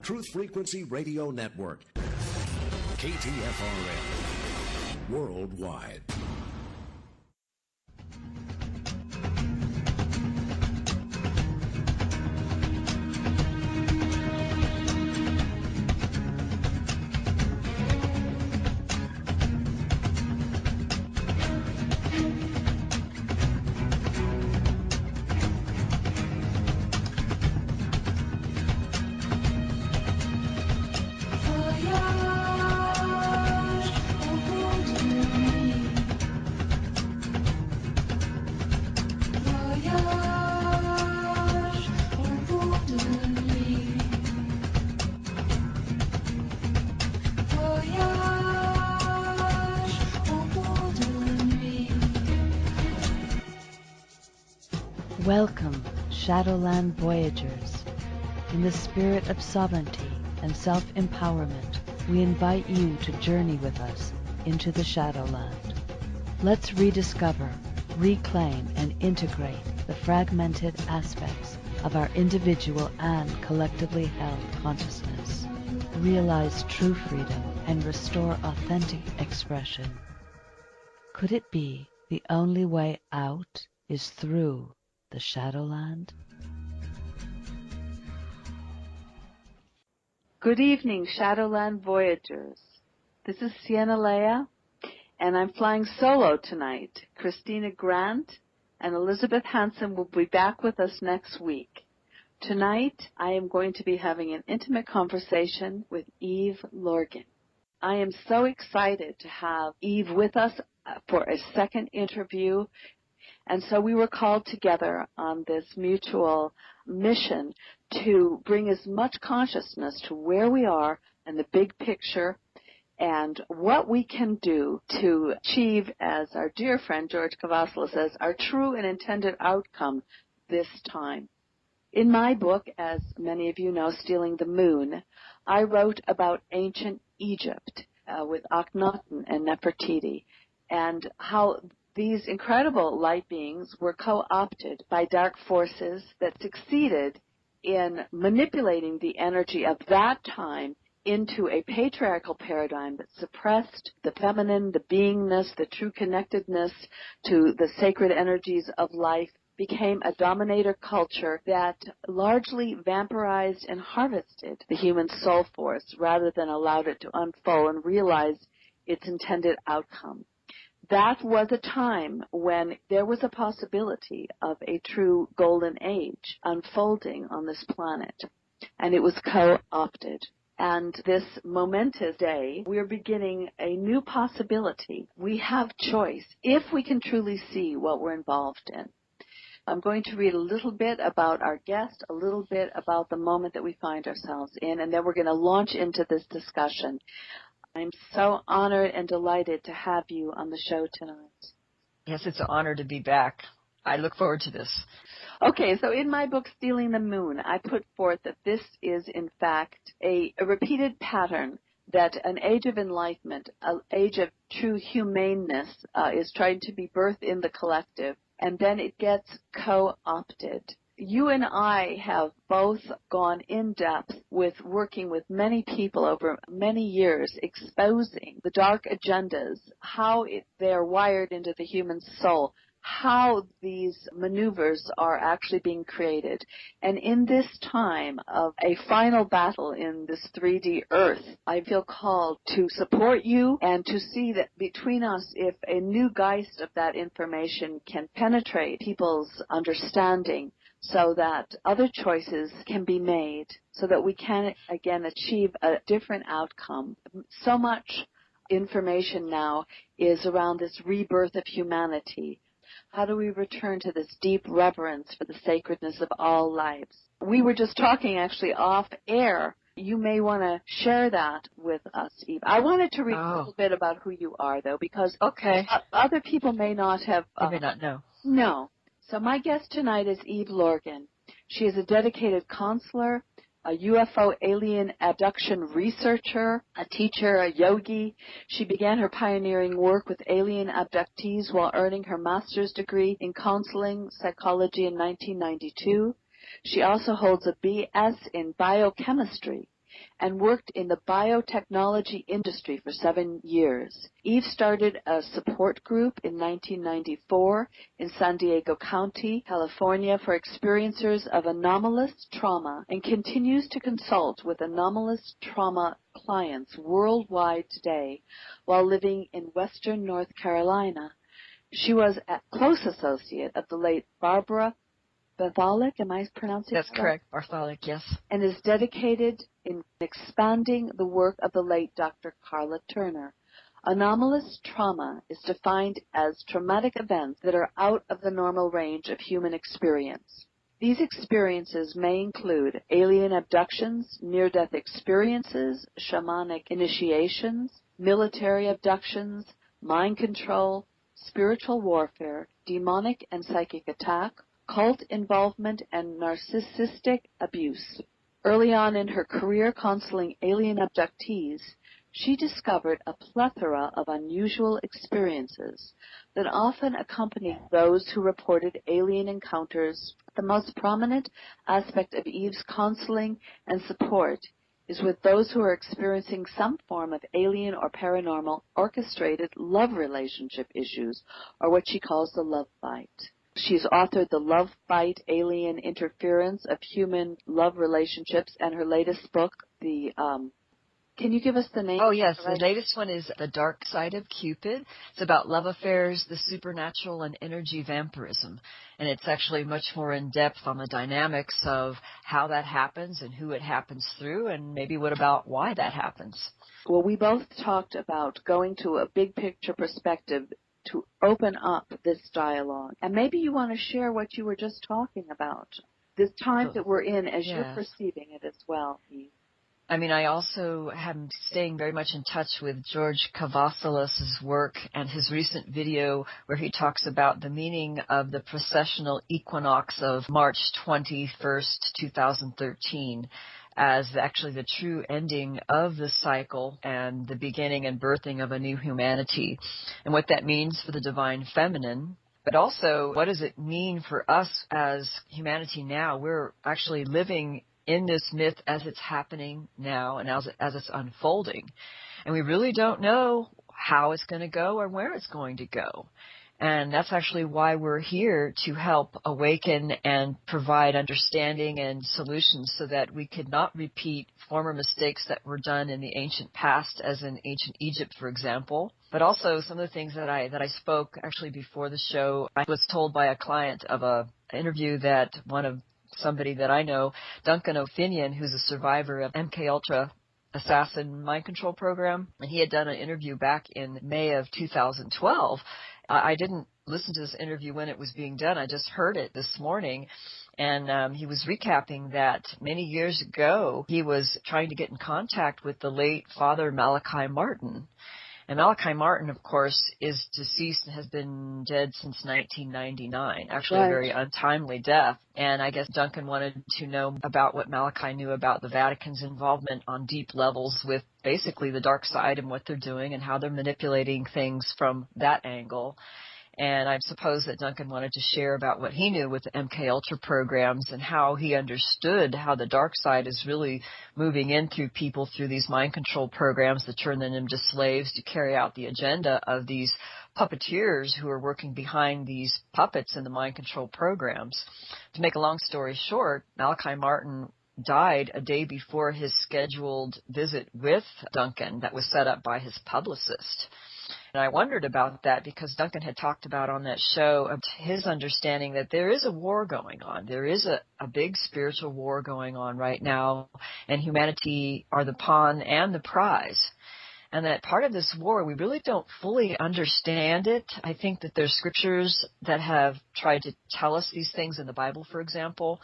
Truth Frequency Radio Network. KTFRN. Worldwide. Welcome, Shadowland Voyagers. In the spirit of sovereignty and self-empowerment, we invite you to journey with us into the Shadowland. Let's rediscover, reclaim, and integrate the fragmented aspects of our individual and collectively held consciousness. Realize true freedom and restore authentic expression. Could it be the only way out is through the Shadowland? Good evening, Shadowland Voyagers. This is Sienna, and I'm flying solo tonight. Christina Grant and Elizabeth Hansen will be back with us next week. Tonight, I am going to be having an intimate conversation with Eve Lorgen. I am so excited to have Eve with us for a second interview. And so we were called together on this mutual mission to bring as much consciousness to where we are and the big picture and what we can do to achieve, as our dear friend George Cavasla says, our true and intended outcome this time. In my book, as many of you know, Stealing the Moon, I wrote about ancient Egypt with Akhenaten and Nefertiti and how these incredible light beings were co-opted by dark forces that succeeded in manipulating the energy of that time into a patriarchal paradigm that suppressed the feminine, the beingness, the true connectedness to the sacred energies of life, became a dominator culture that largely vampirized and harvested the human soul force rather than allowed it to unfold and realize its intended outcome. That was a time when there was a possibility of a true golden age unfolding on this planet, and it was co-opted. And this momentous day, we're beginning a new possibility. We have choice if we can truly see what we're involved in. I'm going to read a little bit about our guest, a little bit about the moment that we find ourselves in, and then we're going to launch into this discussion. I'm so honored and delighted to have you on the show tonight. Yes, it's an honor to be back. I look forward to this. Okay, so in my book, Stealing the Moon, I put forth that this is, in fact, a repeated pattern that an age of enlightenment, an age of true humaneness is trying to be birthed in the collective, and then it gets co-opted. You and I have both gone in depth with working with many people over many years, exposing the dark agendas, how they're wired into the human soul, how these maneuvers are actually being created. And in this time of a final battle in this 3D earth, I feel called to support you and to see that between us, if a new geist of that information can penetrate people's understanding, so that other choices can be made, so that we can, again, achieve a different outcome. So much information now is around this rebirth of humanity. How do we return to this deep reverence for the sacredness of all lives? We were just talking, actually, off air. You may want to share that with us, Eve. I wanted to read a little bit about who you are, though, because other people may not have... They may not know. No. So my guest tonight is Eve Lorgen. She is a dedicated counselor, a UFO alien abduction researcher, a teacher, a yogi. She began her pioneering work with alien abductees while earning her master's degree in counseling psychology in 1992. She also holds a BS in biochemistry and worked in the biotechnology industry for 7 years. Eve started a support group in 1994 in San Diego County, California, for experiencers of anomalous trauma and continues to consult with anomalous trauma clients worldwide today while living in Western North Carolina. She was a close associate of the late Barbara Bartholic, am I pronouncing That's that? correct, Bartholic, yes. And is dedicated in expanding the work of the late Dr. Carla Turner. Anomalous trauma is defined as traumatic events that are out of the normal range of human experience. These experiences may include alien abductions, near-death experiences, shamanic initiations, military abductions, mind control, spiritual warfare, demonic and psychic attack, cult involvement, and narcissistic abuse. Early on in her career counseling alien abductees, she discovered a plethora of unusual experiences that often accompanied those who reported alien encounters. The most prominent aspect of Eve's counseling and support is with those who are experiencing some form of alien or paranormal orchestrated love relationship issues, or what she calls the love bite. She's authored The Love Bite, Alien Interference of Human Love Relationships, and her latest book, can you give us the name? Oh, yes. The latest one is The Dark Side of Cupid. It's about love affairs, the supernatural, and energy vampirism. And it's actually much more in-depth on the dynamics of how that happens and who it happens through, and maybe what about why that happens. Well, we both talked about going to a big picture perspective to open up this dialogue. And maybe you want to share what you were just talking about, this time that we're in as you're perceiving it as well, Eve. I mean, I also am staying very much in touch with George Kavasalos' work and his recent video where he talks about the meaning of the processional equinox of March 21st, 2013, as actually the true ending of the cycle and the beginning and birthing of a new humanity, and what that means for the divine feminine. But also, what does it mean for us as humanity now? We're actually living in this myth as it's happening now and as it's unfolding. And we really don't know how it's going to go or where it's going to go. And that's actually why we're here, to help awaken and provide understanding and solutions so that we could not repeat former mistakes that were done in the ancient past, as in ancient Egypt, for example. But also some of the things that I spoke actually before the show, I was told by a client of an interview that somebody that I know, Duncan O'Finian, who's a survivor of MKUltra assassin mind control program, and he had done an interview back in May of 2012. I didn't listen to this interview when it was being done. I just heard it this morning. And he was recapping that many years ago, he was trying to get in contact with the late Father Malachi Martin. And Malachi Martin, of course, is deceased and has been dead since 1999, actually a very untimely death. And I guess Duncan wanted to know about what Malachi knew about the Vatican's involvement on deep levels with basically the dark side and what they're doing and how they're manipulating things from that angle. And I suppose that Duncan wanted to share about what he knew with the MKUltra programs and how he understood how the dark side is really moving in through people through these mind control programs that turn them into slaves to carry out the agenda of these puppeteers who are working behind these puppets in the mind control programs. To make a long story short, Malachi Martin died a day before his scheduled visit with Duncan that was set up by his publicist. And I wondered about that because Duncan had talked about on that show of his understanding that there is a war going on. There is a big spiritual war going on right now, and humanity are the pawn and the prize. And that part of this war, we really don't fully understand it. I think that there's scriptures that have tried to tell us these things in the Bible, for example.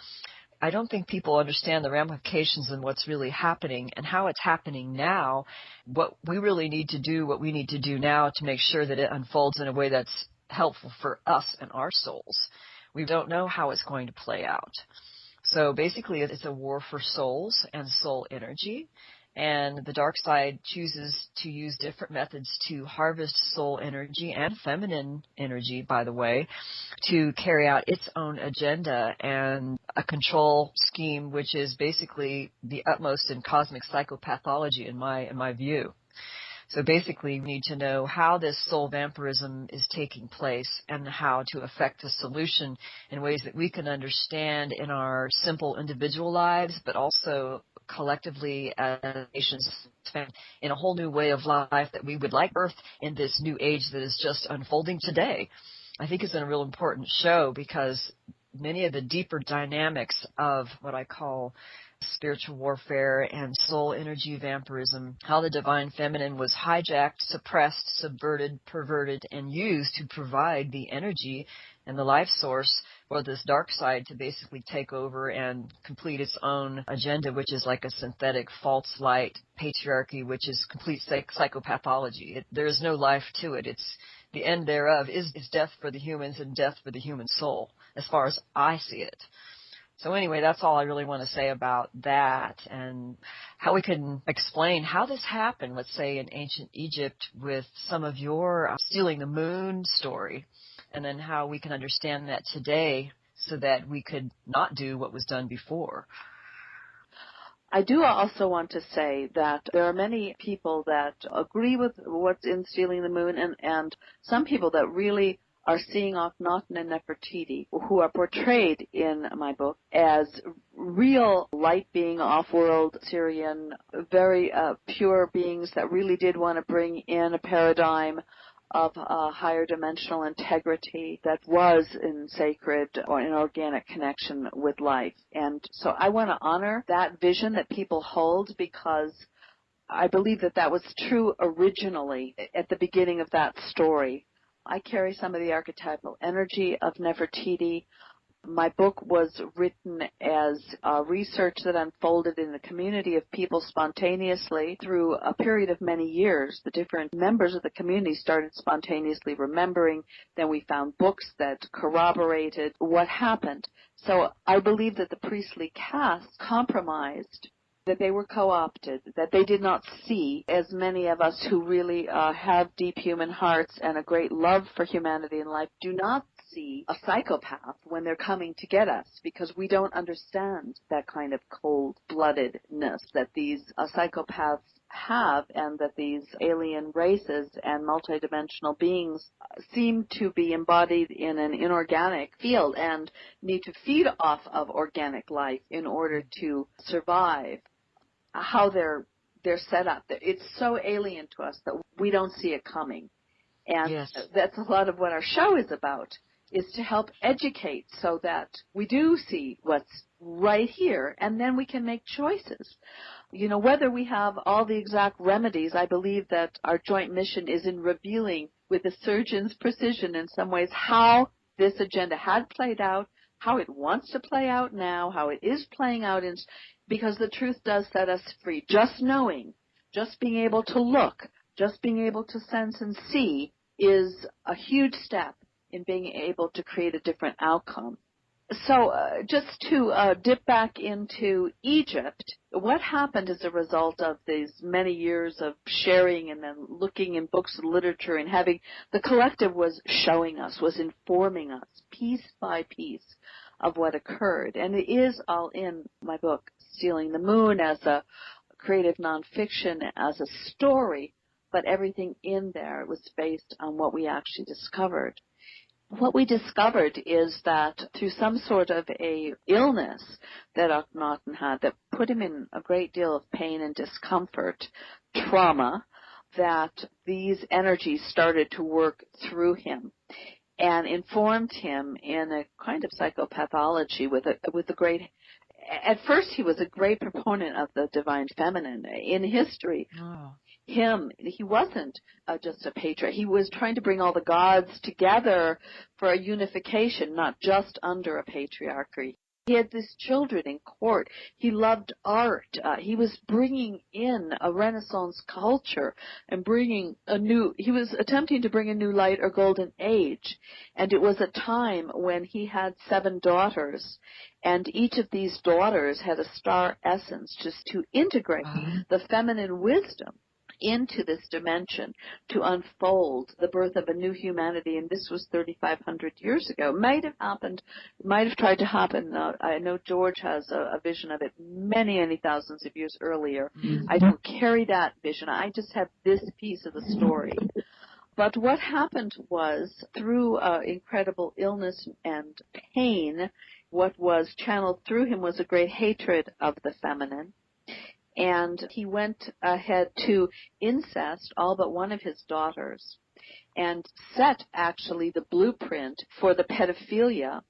I don't think people understand the ramifications and what's really happening and how it's happening now, what we really need to do, what we need to do now to make sure that it unfolds in a way that's helpful for us and our souls. We don't know how it's going to play out. So basically, it's a war for souls and soul energy. And the dark side chooses to use different methods to harvest soul energy and feminine energy, by the way, to carry out its own agenda and a control scheme, which is basically the utmost in cosmic psychopathology in my view. So basically, we need to know how this soul vampirism is taking place and how to affect the solution in ways that we can understand in our simple individual lives, but also collectively as nations in a whole new way of life that we would like Earth in this new age that is just unfolding today. I think it's a real important show because many of the deeper dynamics of what I call spiritual warfare and soul energy vampirism, how the divine feminine was hijacked, suppressed, subverted, perverted, and used to provide the energy and the life source for this dark side to basically take over and complete its own agenda, which is like a synthetic false light patriarchy, which is complete psychopathology. There is no life to it. It's the end thereof is death for the humans and death for the human soul, as far as I see it. So anyway, that's all I really want to say about that and how we can explain how this happened, let's say in ancient Egypt with some of your stealing the moon story, and then how we can understand that today so that we could not do what was done before. I do also want to say that there are many people that agree with what's in Stealing the Moon and some people that really are seeing Akhenaten and Nefertiti, who are portrayed in my book as real light being, off-world Syrian, very pure beings that really did want to bring in a paradigm of higher dimensional integrity that was in sacred or in organic connection with life. And so I want to honor that vision that people hold because I believe that that was true originally at the beginning of that story. I carry some of the archetypal energy of Nefertiti. My book was written as research that unfolded in the community of people spontaneously through a period of many years. The different members of the community started spontaneously remembering. Then we found books that corroborated what happened. So I believe that the priestly caste compromised, that they were co-opted, that they did not see, as many of us who really have deep human hearts and a great love for humanity and life do not see a psychopath when they're coming to get us, because we don't understand that kind of cold-bloodedness that these psychopaths have, and that these alien races and multidimensional beings seem to be embodied in an inorganic field and need to feed off of organic life in order to survive. How they're set up. It's so alien to us that we don't see it coming. And Yes. That's a lot of what our show is about, is to help educate so that we do see what's right here, and then we can make choices. You know, whether we have all the exact remedies, I believe that our joint mission is in revealing with a surgeon's precision in some ways how this agenda had played out, how it wants to play out now, how it is playing out, because the truth does set us free. Just knowing, just being able to look, just being able to sense and see is a huge step in being able to create a different outcome. So just to dip back into Egypt, what happened as a result of these many years of sharing and then looking in books and literature and having the collective was showing us, was informing us piece by piece of what occurred. And it is all in my book, Stealing the Moon, as a creative nonfiction, as a story, but everything in there was based on what we actually discovered. What we discovered is that through some sort of a illness that Akhenaten had that put him in a great deal of pain and discomfort, trauma, that these energies started to work through him and informed him in a kind of psychopathology with a great. At first, he was a great proponent of the divine feminine in history. Oh. He wasn't just a patriarch. He was trying to bring all the gods together for a unification, not just under a patriarchy. He had these children in court. He loved art. He was bringing in a Renaissance culture and he was attempting to bring a new light or golden age. And it was a time when he had 7 daughters, and each of these daughters had a star essence just to integrate the feminine wisdom into this dimension to unfold the birth of a new humanity. And this was 3,500 years ago. Might have tried to happen. I know George has a vision of it many, many thousands of years earlier. I don't carry that vision. I just have this piece of the story. But what happened was, through incredible illness and pain, what was channeled through him was a great hatred of the feminine. And he went ahead to incest all but one of his daughters and set actually the blueprint for the pedophilia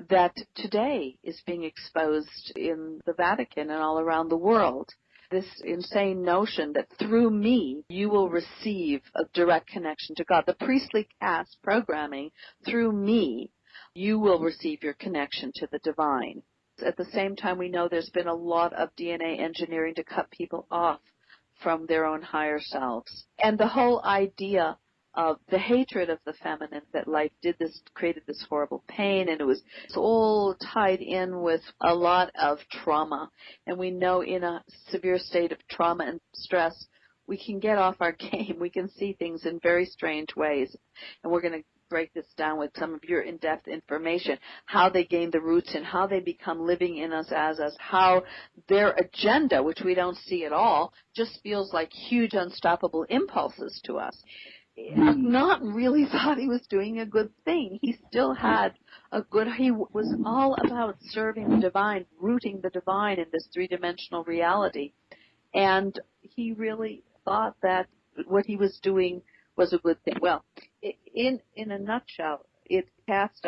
that today is being exposed in the Vatican and all around the world. This insane notion that through me you will receive a direct connection to God. The priestly caste programming, through me you will receive your connection to the divine. At the same time, we know there's been a lot of DNA engineering to cut people off from their own higher selves. And the whole idea of the hatred of the feminine, that life created this horrible pain, and it was all tied in with a lot of trauma. And we know in a severe state of trauma and stress, we can get off our game. We can see things in very strange ways. And we're going to break this down with some of your in-depth information, how they gain the roots and how they become living in us as us, how their agenda, which we don't see at all, just feels like huge unstoppable impulses to us. Akhenaten really thought he was doing a good thing. He still had he was all about serving the divine, rooting the divine in this three-dimensional reality. And he really thought that what he was doing was a good thing. Well, in a nutshell, it cast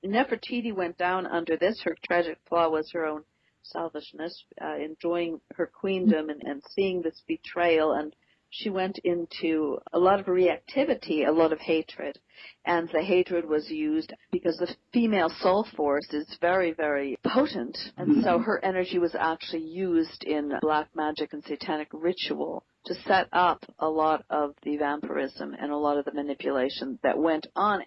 Nefertiti went down under this. Her tragic flaw was her own selfishness, enjoying her queendom and seeing this betrayal, and she went into a lot of reactivity, a lot of hatred. And the hatred was used because the female soul force is very, very potent, and so her energy was actually used in black magic and satanic ritual to set up a lot of the vampirism and a lot of the manipulation that went on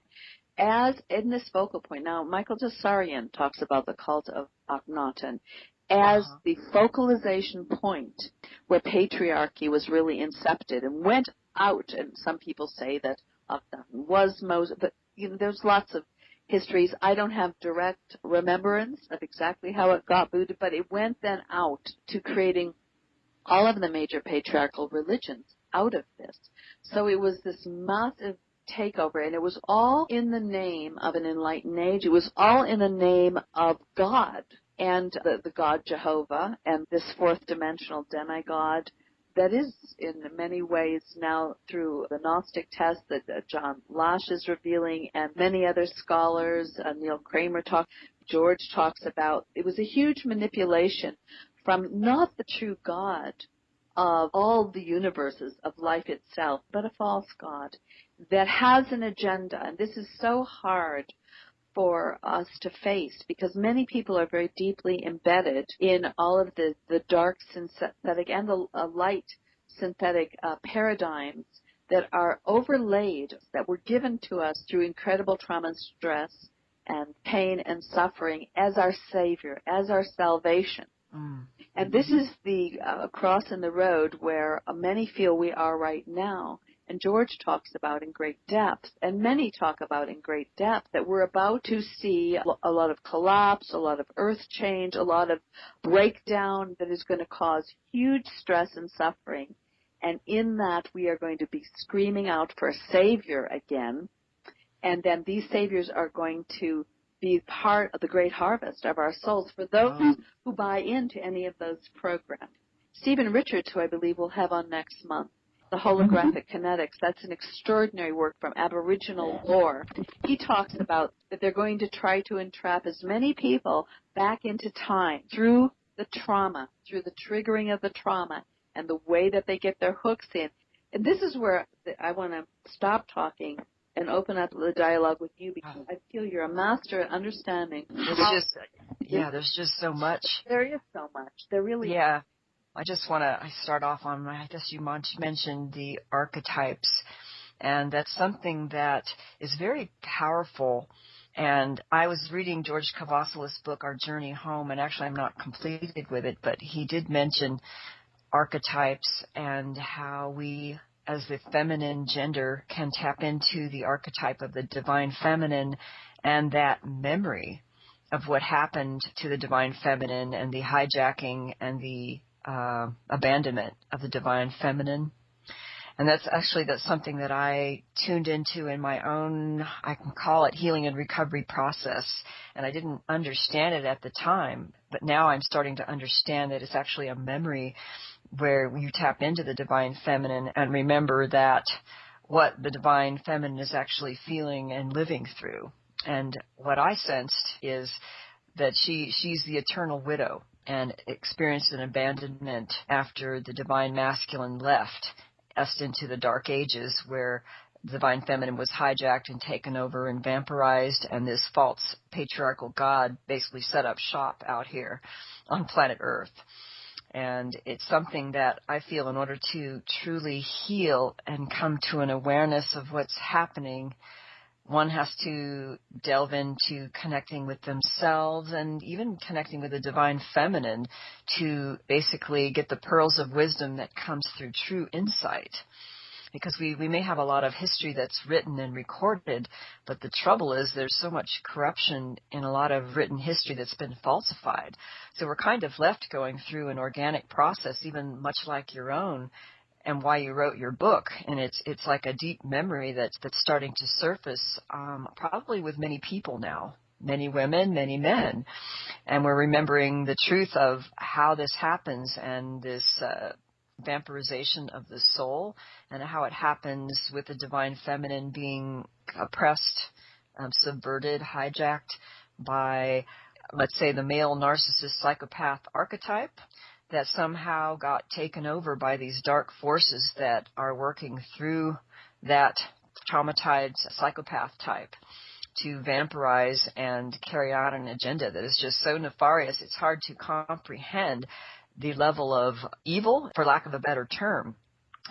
as in this focal point. Now, Michael Jassarian talks about the cult of Akhenaten as the focalization point where patriarchy was really incepted and went out. And some people say that Akhenaten was Moses, but there's lots of histories. I don't have direct remembrance of exactly how it got booted, but it went then out to creating all of the major patriarchal religions out of this. So it was this massive takeover, and it was all in the name of an enlightened age. It was all in the name of God and the God Jehovah and this fourth dimensional demigod that is in many ways now through the Gnostic test that John Lash is revealing and many other scholars, Neil Kramer George talks about. It was a huge manipulation from not the true God of all the universes of life itself, but a false God that has an agenda. And this is so hard for us to face because many people are very deeply embedded in all of the dark synthetic and the light synthetic paradigms that are overlaid, that were given to us through incredible trauma and stress and pain and suffering as our savior, as our salvation. And this is the cross in the road where many feel we are right now. And George talks about in great depth, and many talk about in great depth, that we're about to see a lot of collapse, a lot of earth change, a lot of breakdown that is going to cause huge stress and suffering. And in that, we are going to be screaming out for a savior again. And then these saviors are going to be part of the great harvest of our souls for those who buy into any of those programs. Stephen Richards, who I believe we'll have on next month, the holographic kinetics, that's an extraordinary work from Aboriginal lore. He talks about that they're going to try to entrap as many people back into time through the trauma, through the triggering of the trauma and the way that they get their hooks in. And this is where I want to stop talking and open up the dialogue with you because I feel you're a master at understanding. There's just so much. There is so much. There really is. Yeah. I start off on, I guess you mentioned the archetypes, and that's something that is very powerful. And I was reading George Kavasalis' book, Our Journey Home, and actually I'm not completed with it, but he did mention archetypes and how we, as the feminine gender, can tap into the archetype of the divine feminine and that memory of what happened to the divine feminine and the hijacking and the abandonment of the divine feminine. And that's something that I tuned into in my own, I can call it healing and recovery process. And I didn't understand it at the time, but now I'm starting to understand that it's actually a memory where you tap into the divine feminine and remember that what the divine feminine is actually feeling and living through. And what I sensed is that she's the eternal widow and experienced an abandonment after the divine masculine left us into the dark ages where the divine feminine was hijacked and taken over and vampirized, and this false patriarchal god basically set up shop out here on planet Earth. And it's something that I feel in order to truly heal and come to an awareness of what's happening, one has to delve into connecting with themselves and even connecting with the divine feminine to basically get the pearls of wisdom that comes through true insight. Because we may have a lot of history that's written and recorded, but the trouble is there's so much corruption in a lot of written history that's been falsified. So we're kind of left going through an organic process, even much like your own, and why you wrote your book. And it's like a deep memory that's starting to surface, probably with many people now, many women, many men. And we're remembering the truth of how this happens and this vampirization of the soul and how it happens with the divine feminine being oppressed, subverted, hijacked by, let's say, the male narcissist psychopath archetype that somehow got taken over by these dark forces that are working through that traumatized psychopath type to vampirize and carry out an agenda that is just so nefarious, it's hard to comprehend the level of evil, for lack of a better term.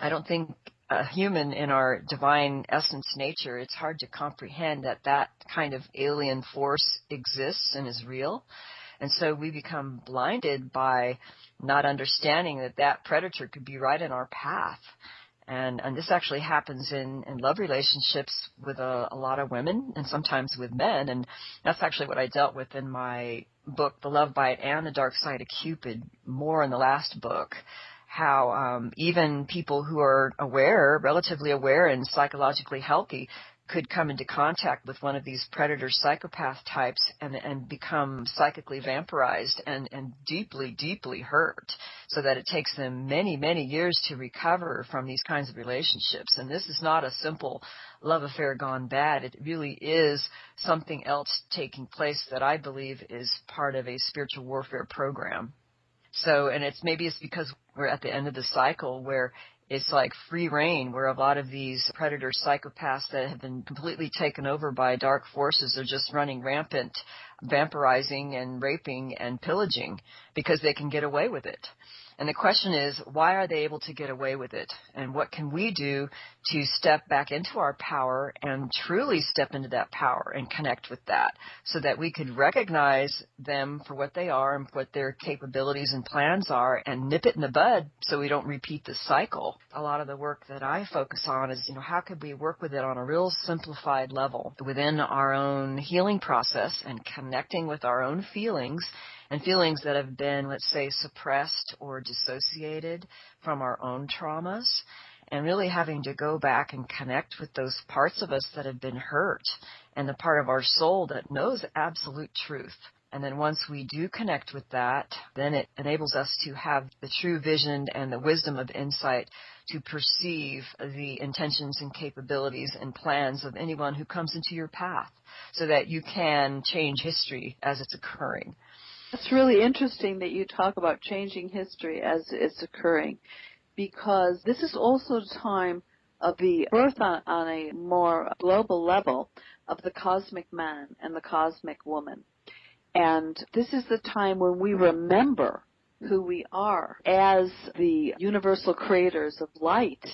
I don't think a human in our divine essence nature, it's hard to comprehend that kind of alien force exists and is real. And so we become blinded by not understanding that predator could be right in our path. And this actually happens in love relationships with a lot of women and sometimes with men. And that's actually what I dealt with in my book, The Love Bite and the Dark Side of Cupid, more in the last book. How even people who are aware, relatively aware and psychologically healthy, could come into contact with one of these predator psychopath types and become psychically vampirized and deeply, deeply hurt, so that it takes them many, many years to recover from these kinds of relationships. And this is not a simple love affair gone bad. It really is something else taking place that I believe is part of a spiritual warfare program. So, and it's because we're at the end of the cycle where it's like free reign, where a lot of these predator psychopaths that have been completely taken over by dark forces are just running rampant, vampirizing and raping and pillaging because they can get away with it. And the question is, why are they able to get away with it? And what can we do to step back into our power and truly step into that power and connect with that so that we could recognize them for what they are and what their capabilities and plans are and nip it in the bud so we don't repeat the cycle? A lot of the work that I focus on is, how could we work with it on a real simplified level within our own healing process and connecting with our own feelings and feelings that have been, let's say, suppressed or dissociated from our own traumas, and really having to go back and connect with those parts of us that have been hurt and the part of our soul that knows absolute truth. And then once we do connect with that, then it enables us to have the true vision and the wisdom of insight to perceive the intentions and capabilities and plans of anyone who comes into your path so that you can change history as it's occurring. It's really interesting that you talk about changing history as it's occurring, because this is also a time of the birth on a more global level of the cosmic man and the cosmic woman. And this is the time when we remember who we are as the universal creators of light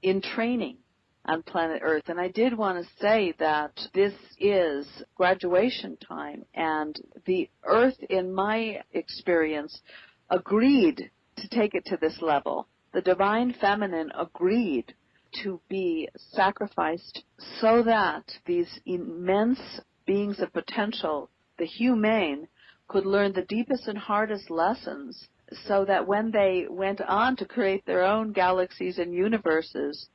in training on planet Earth. And I did want to say that this is graduation time, and the Earth, in my experience, agreed to take it to this level. The divine feminine agreed to be sacrificed so that these immense beings of potential, the humane, could learn the deepest and hardest lessons, so that when they went on to create their own galaxies and universes,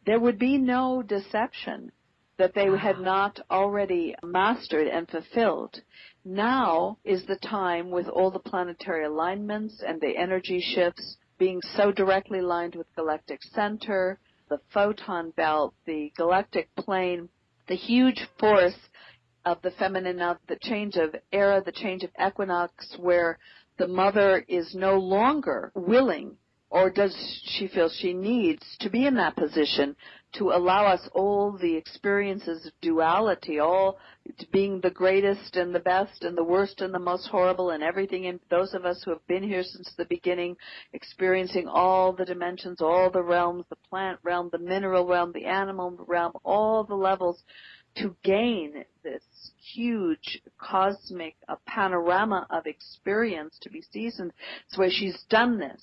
there would be no deception that they had not already mastered and fulfilled. Now is the time, with all the planetary alignments and the energy shifts being so directly aligned with galactic center, the photon belt, the galactic plane, the huge force of the feminine, now the change of era, the change of equinox, where the mother is no longer willing, or does she feel she needs to be in that position to allow us all the experiences of duality, all being the greatest and the best and the worst and the most horrible and everything, and those of us who have been here since the beginning, experiencing all the dimensions, all the realms, the plant realm, the mineral realm, the animal realm, all the levels, to gain this huge cosmic panorama of experience to be seasoned. So she's done this.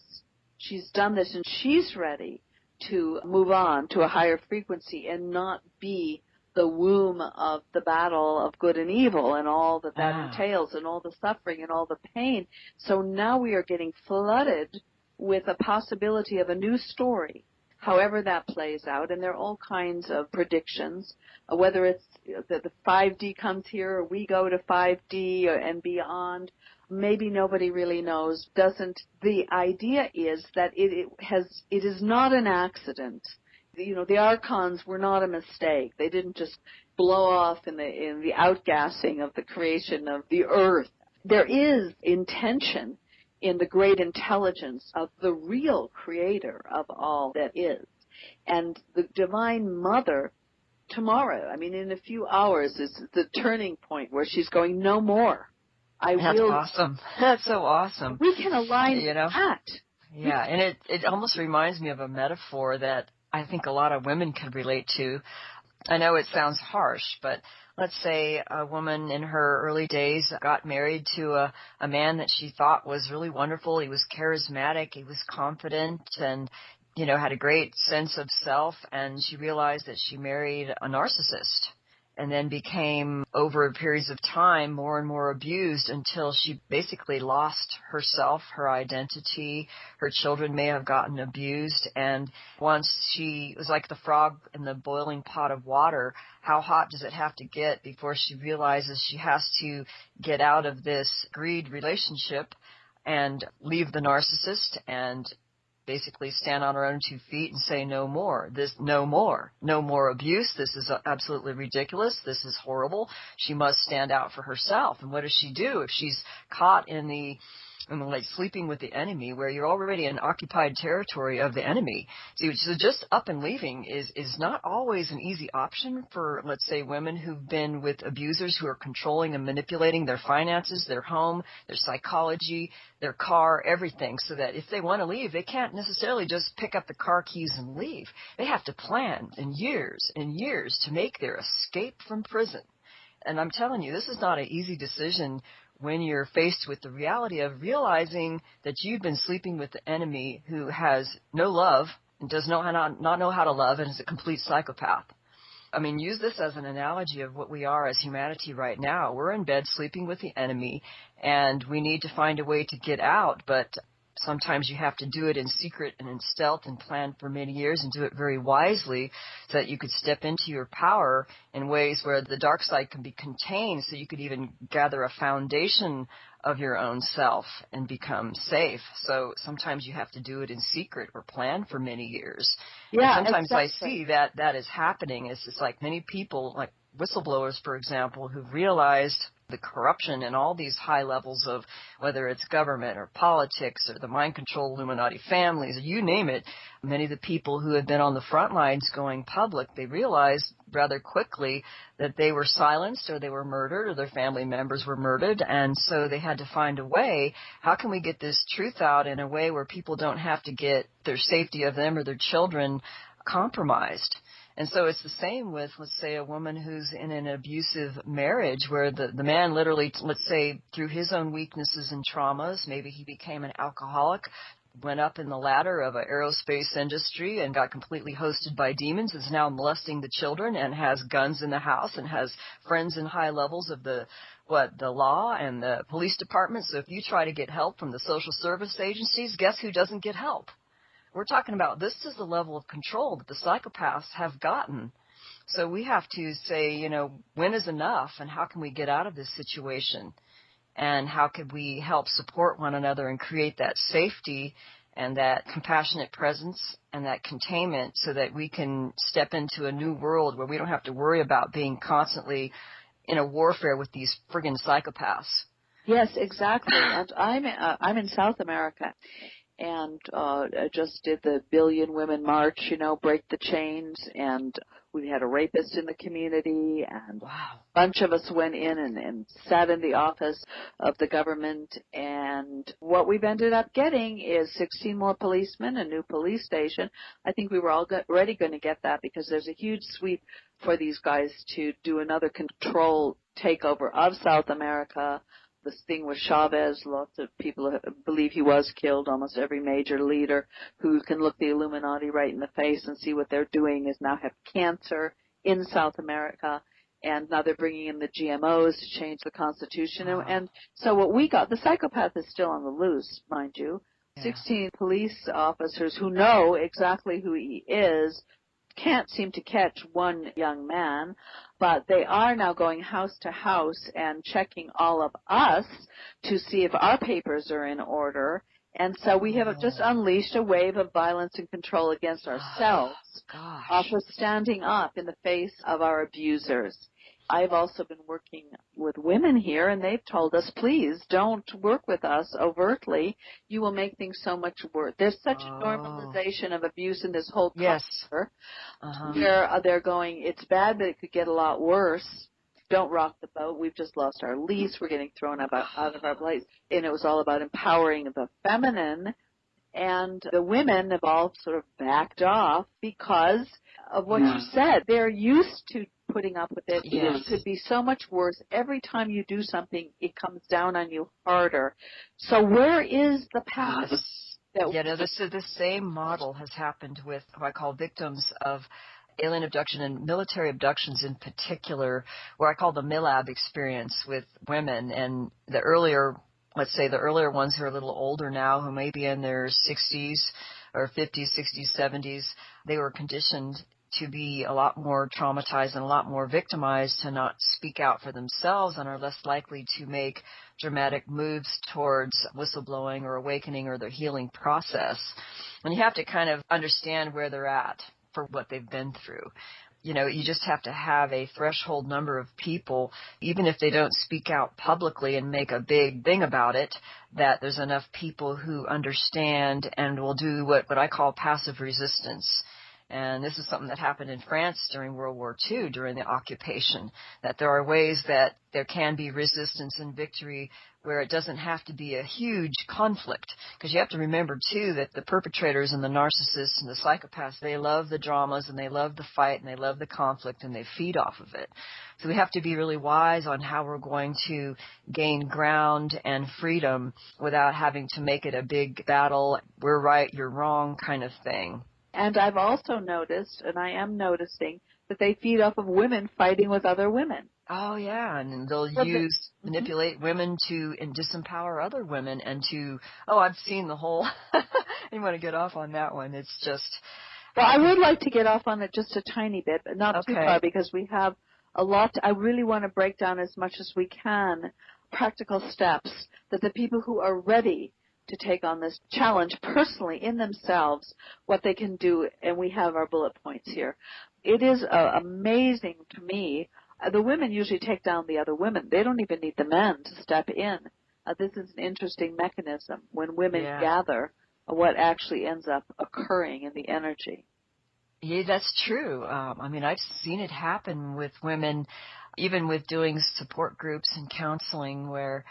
She's done this, and she's ready to move on to a higher frequency and not be the womb of the battle of good and evil and all that entails, and all the suffering and all the pain. So now we are getting flooded with a possibility of a new story, however that plays out. And there are all kinds of predictions, whether it's that the 5D comes here or we go to 5D and beyond. Maybe nobody really knows. The idea is that it is not an accident. You know, the archons were not a mistake. They didn't just blow off in the outgassing of the creation of the earth. There is intention in the great intelligence of the real creator of all that is. And the Divine Mother tomorrow, I mean in a few hours, is the turning point where she's going, no more. That's awesome. That's so awesome. We can align with that. Yeah, and it almost reminds me of a metaphor that I think a lot of women can relate to. I know it sounds harsh, but let's say a woman in her early days got married to a man that she thought was really wonderful. He was charismatic, he was confident, and had a great sense of self, and she realized that she married a narcissist, and then became, over periods of time, more and more abused until she basically lost herself, her identity. Her children may have gotten abused. And once she was like the frog in the boiling pot of water, how hot does it have to get before she realizes she has to get out of this greed relationship and leave the narcissist and basically stand on her own 2 feet and say no more. No more abuse. This is absolutely ridiculous. This is horrible. She must stand out for herself. And what does she do if she's caught in like sleeping with the enemy, where you're already in occupied territory of the enemy? So just up and leaving is not always an easy option for, let's say, women who've been with abusers who are controlling and manipulating their finances, their home, their psychology, their car, everything, so that if they want to leave, they can't necessarily just pick up the car keys and leave. They have to plan in years and years to make their escape from prison. And I'm telling you, this is not an easy decision when you're faced with the reality of realizing that you've been sleeping with the enemy who has no love and does not know how to love and is a complete psychopath. I mean, use this as an analogy of what we are as humanity right now. We're in bed sleeping with the enemy, and we need to find a way to get out, but sometimes you have to do it in secret and in stealth and plan for many years and do it very wisely so that you could step into your power in ways where the dark side can be contained, so you could even gather a foundation of your own self and become safe. So sometimes you have to do it in secret or plan for many years. Yeah, and sometimes exactly. I see that is happening. It's just like many people, like whistleblowers, for example, who've realized the corruption and all these high levels of whether it's government or politics or the mind control Illuminati families, or you name it. Many of the people who have been on the front lines going public, they realized rather quickly that they were silenced or they were murdered or their family members were murdered. And so they had to find a way, how can we get this truth out in a way where people don't have to get their safety of them or their children compromised? And so it's the same with, let's say, a woman who's in an abusive marriage where the man literally, let's say, through his own weaknesses and traumas, maybe he became an alcoholic, went up in the ladder of an aerospace industry and got completely hosted by demons, is now molesting the children and has guns in the house and has friends in high levels of the law and the police department. So if you try to get help from the social service agencies, guess who doesn't get help? We're talking about this is the level of control that the psychopaths have gotten. So we have to say, when is enough and how can we get out of this situation? And how could we help support one another and create that safety and that compassionate presence and that containment so that we can step into a new world where we don't have to worry about being constantly in a warfare with these friggin' psychopaths. Yes, exactly. And I'm in South America. And I just did the Billion Women March, break the chains, and we had a rapist in the community, and wow. A bunch of us went in and sat in the office of the government, and what we've ended up getting is 16 more policemen, a new police station. I think we were already going to get that because there's a huge sweep for these guys to do another control takeover of South America. This thing with Chavez, lots of people believe he was killed. Almost every major leader who can look the Illuminati right in the face and see what they're doing is now have cancer in South America. And now they're bringing in the GMOs to change the Constitution. Wow. And so what we got, the psychopath is still on the loose, mind you. Yeah. 16 police officers who know exactly who he is can't seem to catch one young man, but they are now going house to house and checking all of us to see if our papers are in order. And so we have just unleashed a wave of violence and control against ourselves off of standing up in the face of our abusers. I've also been working with women here, and they've told us, please don't work with us overtly. You will make things so much worse. There's such a normalization of abuse in this whole culture where they're going, it's bad, but it could get a lot worse. Don't rock the boat. We've just lost our lease. We're getting thrown out of our place. And it was all about empowering the feminine. And the women have all sort of backed off because of what you said. They're used to putting up with it. Yes. It could be so much worse. Every time you do something, it comes down on you harder. So where is the path? The same model has happened with what I call victims of alien abduction and military abductions in particular, where I call the MILAB experience with women. And the earlier ones who are a little older now, who may be in their 60s or 50s, 60s, 70s, they were conditioned to be a lot more traumatized and a lot more victimized, to not speak out for themselves and are less likely to make dramatic moves towards whistleblowing or awakening or their healing process. And you have to kind of understand where they're at for what they've been through. You just have to have a threshold number of people, even if they don't speak out publicly and make a big thing about it, that there's enough people who understand and will do what I call passive resistance. And this is something that happened in France during World War II, during the occupation, that there are ways that there can be resistance and victory where it doesn't have to be a huge conflict. Because you have to remember, too, that the perpetrators and the narcissists and the psychopaths, they love the dramas and they love the fight and they love the conflict and they feed off of it. So we have to be really wise on how we're going to gain ground and freedom without having to make it a big battle, we're right, you're wrong kind of thing. And I've also noticed, and I am noticing, that they feed off of women fighting with other women. Oh, yeah, and they'll manipulate women to and disempower other women and to, I've seen the whole, you want to get off on that one. It's just. Well, I would like to get off on it just a tiny bit, but not too far, because we have a lot. I really want to break down as much as we can practical steps that the people who are ready to take on this challenge personally in themselves, what they can do, and we have our bullet points here. It is amazing to me the women usually take down the other women. They don't even need the men to step in. This is an interesting mechanism. When women gather, what actually ends up occurring in the energy. Yeah, that's true. I mean, I've seen it happen with women, even with doing support groups and counseling where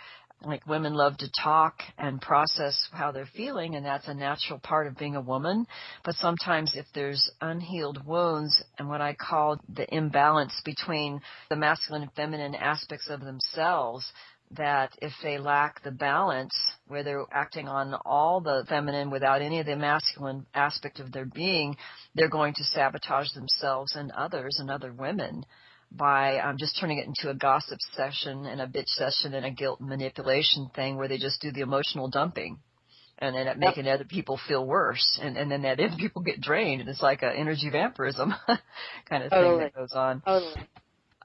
like women love to talk and process how they're feeling, and that's a natural part of being a woman. But sometimes if there's unhealed wounds and what I call the imbalance between the masculine and feminine aspects of themselves, that if they lack the balance where they're acting on all the feminine without any of the masculine aspect of their being, they're going to sabotage themselves and others and other women by just turning it into a gossip session and a bitch session and a guilt manipulation thing where they just do the emotional dumping and end up making other people feel worse. And then that other people get drained, and it's like an energy vampirism kind of thing that goes on. Totally.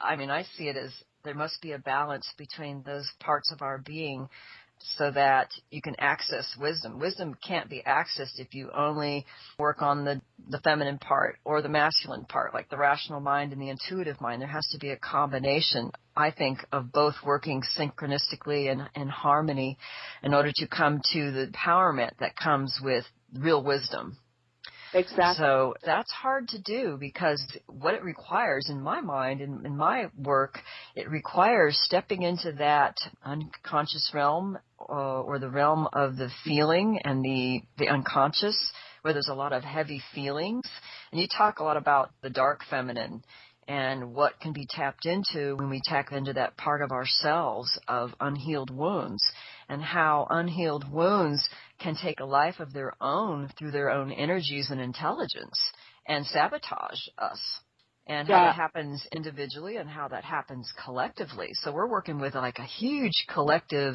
I mean, I see it as there must be a balance between those parts of our being so that you can access wisdom. Wisdom can't be accessed if you only work on the feminine part or the masculine part, like the rational mind and the intuitive mind. There has to be a combination, I think, of both working synchronistically and in harmony in order to come to the empowerment that comes with real wisdom. Exactly. So that's hard to do because what it requires in my mind, in my work, it requires stepping into that unconscious realm or the realm of the feeling and the unconscious where there's a lot of heavy feelings. And you talk a lot about the dark feminine and what can be tapped into when we tap into that part of ourselves of unhealed wounds, and how unhealed wounds can take a life of their own through their own energies and intelligence and sabotage us, and how that happens individually and how that happens collectively. So we're working with like a huge collective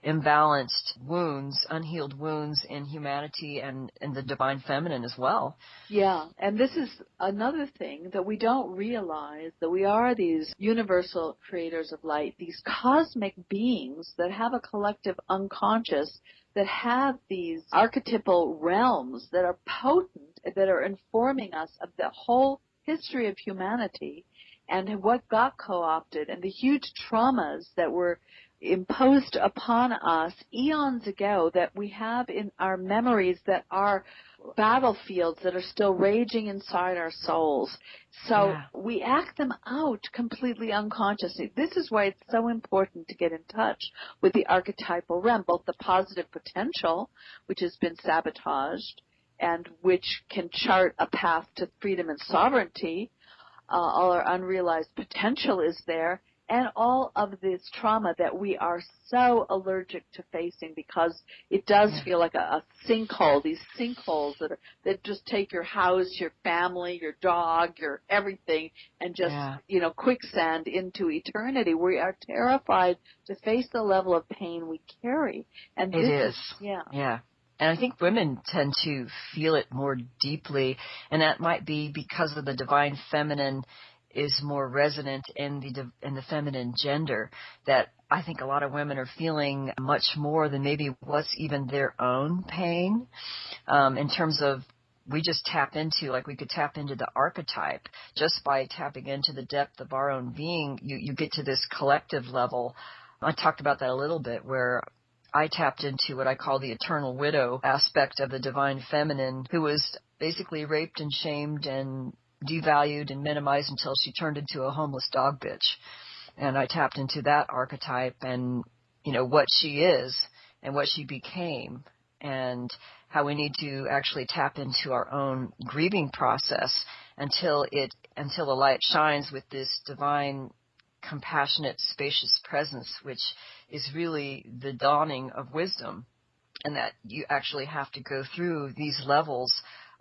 imbalanced wounds, unhealed wounds in humanity and in the divine feminine as well. Yeah, and this is another thing that we don't realize, that we are these universal creators of light, these cosmic beings that have a collective unconscious, that have these archetypal realms that are potent, that are informing us of the whole history of humanity and what got co-opted and the huge traumas that were imposed upon us eons ago that we have in our memories that are battlefields that are still raging inside our souls. So we act them out completely unconsciously. This is why it's so important to get in touch with the archetypal realm, both the positive potential, which has been sabotaged, and which can chart a path to freedom and sovereignty. All our unrealized potential is there, and all of this trauma that we are so allergic to facing because it does feel like a sinkhole, these sinkholes that just take your house, your family, your dog, your everything, and just, quicksand into eternity. We are terrified to face the level of pain we carry. And It this is. Yeah. And I think women tend to feel it more deeply, and that might be because of the divine feminine is more resonant in the feminine gender, that I think a lot of women are feeling much more than maybe what's even their own pain, in terms of we just tap into, like we could tap into the archetype just by tapping into the depth of our own being. You get to this collective level. I talked about that a little bit where I tapped into what I call the eternal widow aspect of the divine feminine, who was basically raped and shamed and devalued and minimized until she turned into a homeless dog bitch. And I tapped into that archetype and, what she is and what she became, and how we need to actually tap into our own grieving process until the light shines with this divine, compassionate, spacious presence, which is really the dawning of wisdom, and that you actually have to go through these levels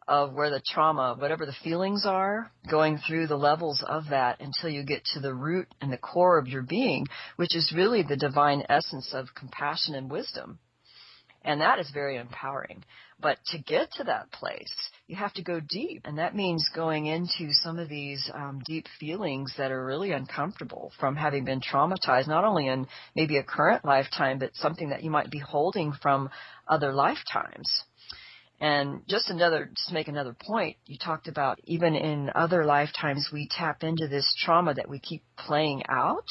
of where the trauma, whatever the feelings are, going through the levels of that until you get to the root and the core of your being, which is really the divine essence of compassion and wisdom. And that is very empowering. But to get to that place, you have to go deep. And that means going into some of these deep feelings that are really uncomfortable from having been traumatized, not only in maybe a current lifetime, but something that you might be holding from other lifetimes. And just to make another point, you talked about even in other lifetimes, we tap into this trauma that we keep playing out,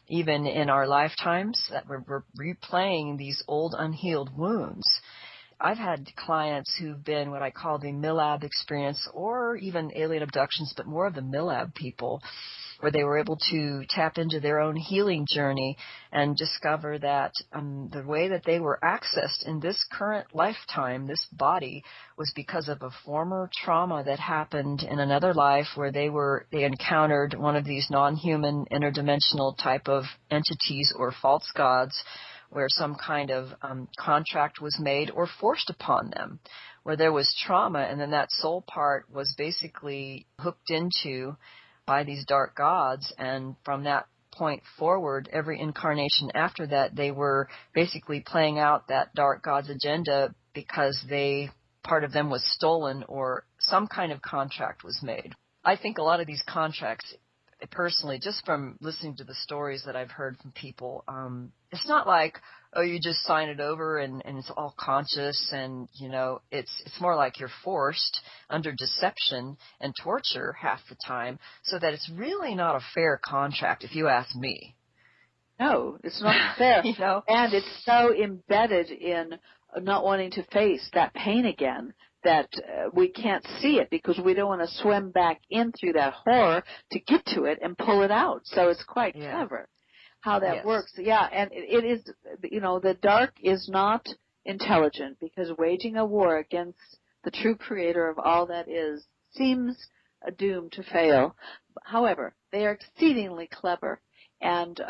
even in our lifetimes, that we're replaying these old unhealed wounds. I've had clients who've been what I call the MILAB experience, or even alien abductions, but more of the MILAB people, where they were able to tap into their own healing journey and discover that the way that they were accessed in this current lifetime, this body, was because of a former trauma that happened in another life where they encountered one of these non-human interdimensional type of entities or false gods, where some kind of contract was made or forced upon them, where there was trauma, and then that soul part was basically hooked into by these dark gods, and from that point forward, every incarnation after that, they were basically playing out that dark god's agenda because part of them was stolen or some kind of contract was made. I think a lot of these contracts, personally, just from listening to the stories that I've heard from people, it's not like, oh, you just sign it over and it's all conscious, and, it's more like you're forced under deception and torture half the time, so that it's really not a fair contract, if you ask me. No, it's not fair. And it's so embedded in not wanting to face that pain again that we can't see it because we don't want to swim back in through that horror to get to it and pull it out. So it's quite clever how that works. Yeah, and it is, the dark is not intelligent, because waging a war against the true creator of all that is seems doomed to fail. However, they are exceedingly clever. And,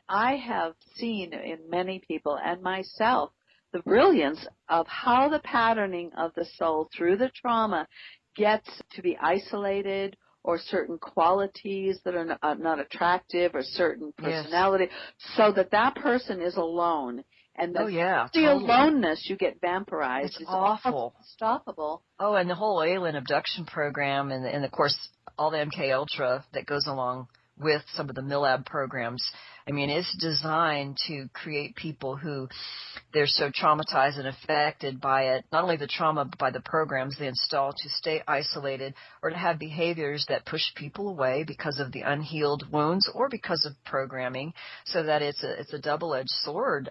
I have seen in many people and myself the brilliance of how the patterning of the soul through the trauma gets to be isolated, or certain qualities that are not attractive, or certain personality, so that person is alone. And the aloneness, you get vampirized. It's awful. Unstoppable. Oh, and the whole alien abduction program, and of course all the MK Ultra that goes along with some of the MILAB programs. I mean, it's designed to create people who they're so traumatized and affected by it, not only the trauma, but by the programs they install, to stay isolated or to have behaviors that push people away because of the unhealed wounds or because of programming, so that it's a double-edged sword.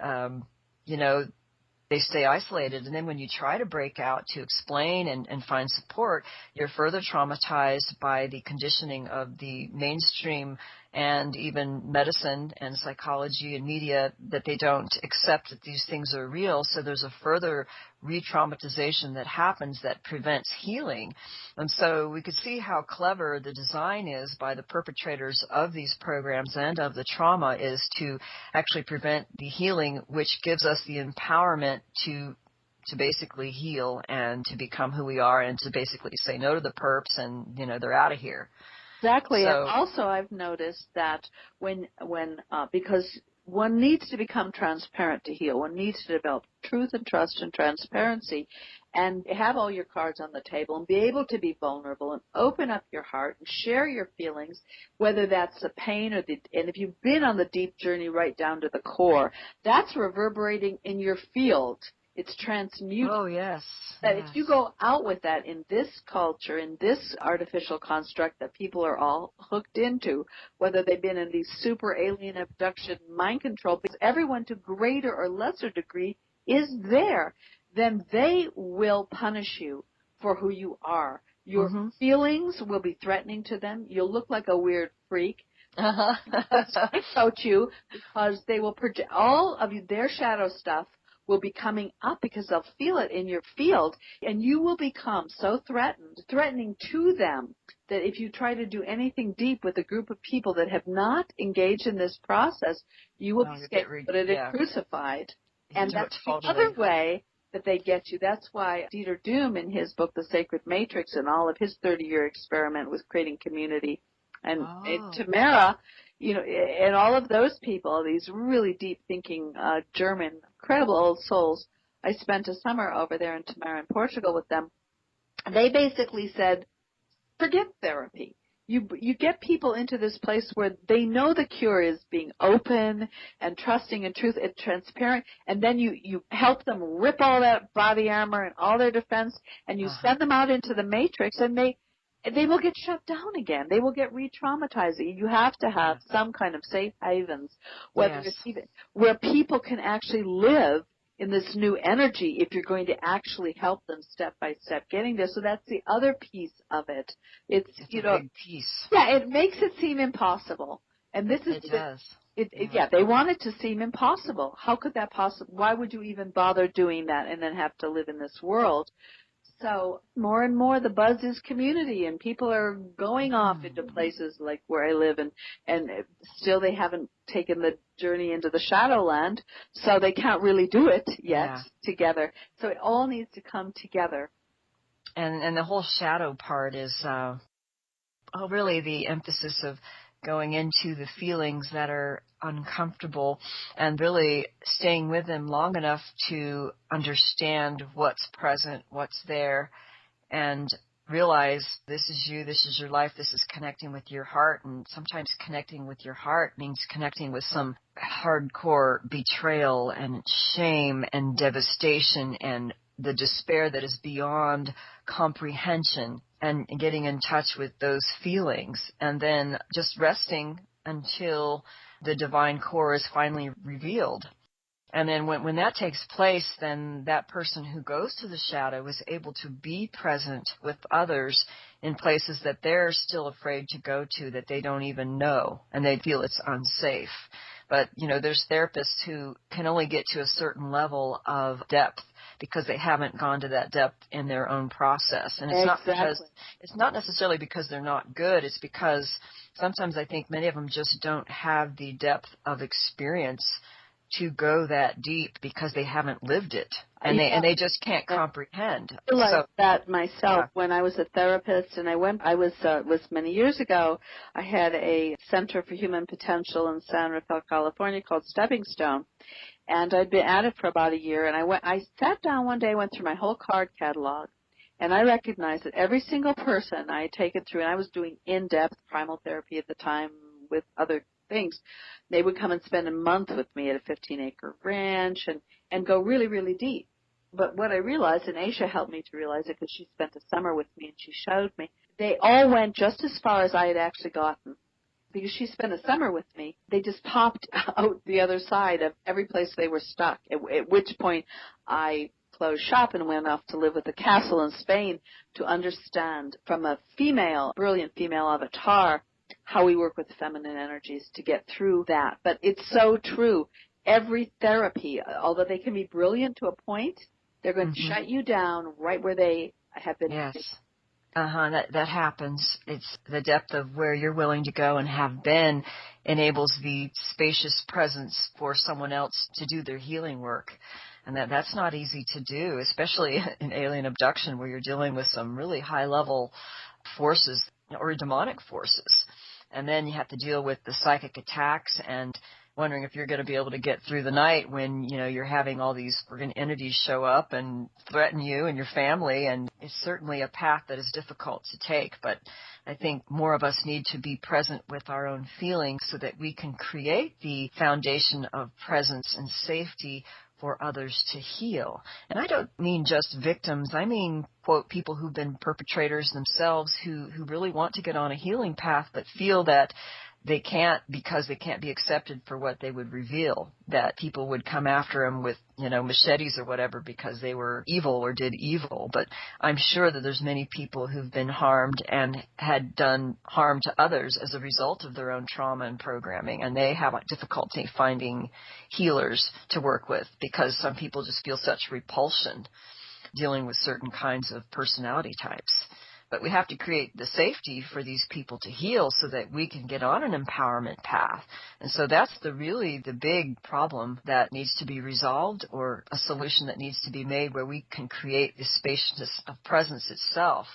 They stay isolated, and then when you try to break out to explain and find support, you're further traumatized by the conditioning of the mainstream and even medicine and psychology and media, that they don't accept that these things are real. So there's a further re-traumatization that happens that prevents healing. And so we could see how clever the design is by the perpetrators of these programs and of the trauma, is to actually prevent the healing, which gives us the empowerment to basically heal and to become who we are, and to basically say no to the perps, and they're out of here. Exactly. So, and also I've noticed that when because one needs to become transparent to heal, one needs to develop truth and trust and transparency, and have all your cards on the table and be able to be vulnerable and open up your heart and share your feelings, whether that's the pain and if you've been on the deep journey right down to the core, that's reverberating in your field. It's transmuted. Oh, yes. That if you go out with that in this culture, in this artificial construct that people are all hooked into, whether they've been in these super alien abduction mind control, because everyone to greater or lesser degree is there, then they will punish you for who you are. Your feelings will be threatening to them. You'll look like a weird freak. They coach you because they will project all of their shadow stuff will be coming up, because they'll feel it in your field, and you will become so threatening to them, that if you try to do anything deep with a group of people that have not engaged in this process, you will be scapegoated and crucified. And that's the other way that they get you. That's why Dieter Doom, in his book, The Sacred Matrix, and all of his 30-year experiment with creating community, and Tamara, and all of those people, these really deep-thinking German, incredible old souls. I spent a summer over there in Tamara in Portugal with them. They basically said, forget therapy. you get people into this place where they know the cure is being open and trusting and truth and transparent, and then you help them rip all that body armor and all their defense, and you send them out into the matrix, and they will get shut down again. They will get re-traumatized. You have to have some kind of safe havens, whether it's even where people can actually live in this new energy if you're going to actually help them step by step getting there. So that's the other piece of it. It's you know, a big piece. Yeah, it makes it seem impossible. And this is It does. They want it to seem impossible. How could that possibly? Why would you even bother doing that and then have to live in this world? So more and more the buzz is community, and people are going off into places like where I live, and still they haven't taken the journey into the Shadowland, so they can't really do it yet together. So it all needs to come together. And the whole shadow part is really the emphasis of going into the feelings that are uncomfortable and really staying with them long enough to understand what's present, what's there, and realize this is you, this is your life, this is connecting with your heart. And sometimes connecting with your heart means connecting with some hardcore betrayal and shame and devastation and the despair that is beyond comprehension, and getting in touch with those feelings, and then just resting until the divine core is finally revealed. And then when that takes place, then that person who goes to the shadow is able to be present with others in places that they're still afraid to go to, that they don't even know, and they feel it's unsafe. But, there's therapists who can only get to a certain level of depth because they haven't gone to that depth in their own process. And it's not necessarily because they're not good. It's because sometimes I think many of them just don't have the depth of experience to go that deep because they haven't lived it, and they just can't comprehend. I realized that myself when I was a therapist, and I was many years ago. I had a Center for Human Potential in San Rafael, California, called Stepping Stone, and I'd been at it for about a year. And I sat down one day, went through my whole card catalog, and I recognized that every single person I had taken through, and I was doing in-depth primal therapy at the time with other things, they would come and spend a month with me at a 15-acre ranch and go really, really deep. But what I realized, and Aisha helped me to realize it because she spent a summer with me and she showed me, they all went just as far as I had actually gotten. Because she spent a summer with me, they just popped out the other side of every place they were stuck, at which point I closed shop and went off to live with a castle in Spain to understand from a brilliant female avatar, how we work with feminine energies to get through that. But it's so true. Every therapy, although they can be brilliant to a point, they're going to shut you down right where they have been. Yes. That happens. It's the depth of where you're willing to go and have been enables the spacious presence for someone else to do their healing work. And that's not easy to do, especially in alien abduction where you're dealing with some really high-level forces or demonic forces. And then you have to deal with the psychic attacks and wondering if you're going to be able to get through the night when, you're having all these friggin' entities show up and threaten you and your family. And it's certainly a path that is difficult to take. But I think more of us need to be present with our own feelings so that we can create the foundation of presence and safety for others to heal. And I don't mean just victims. I mean, quote, people who've been perpetrators themselves who really want to get on a healing path but feel that they can't because they can't be accepted for what they would reveal, that people would come after them with, machetes or whatever because they were evil or did evil. But I'm sure that there's many people who've been harmed and had done harm to others as a result of their own trauma and programming, and they have a difficulty finding healers to work with because some people just feel such repulsion dealing with certain kinds of personality types. But we have to create the safety for these people to heal so that we can get on an empowerment path. And so that's the big problem that needs to be resolved, or a solution that needs to be made where we can create the spaciousness of presence itself.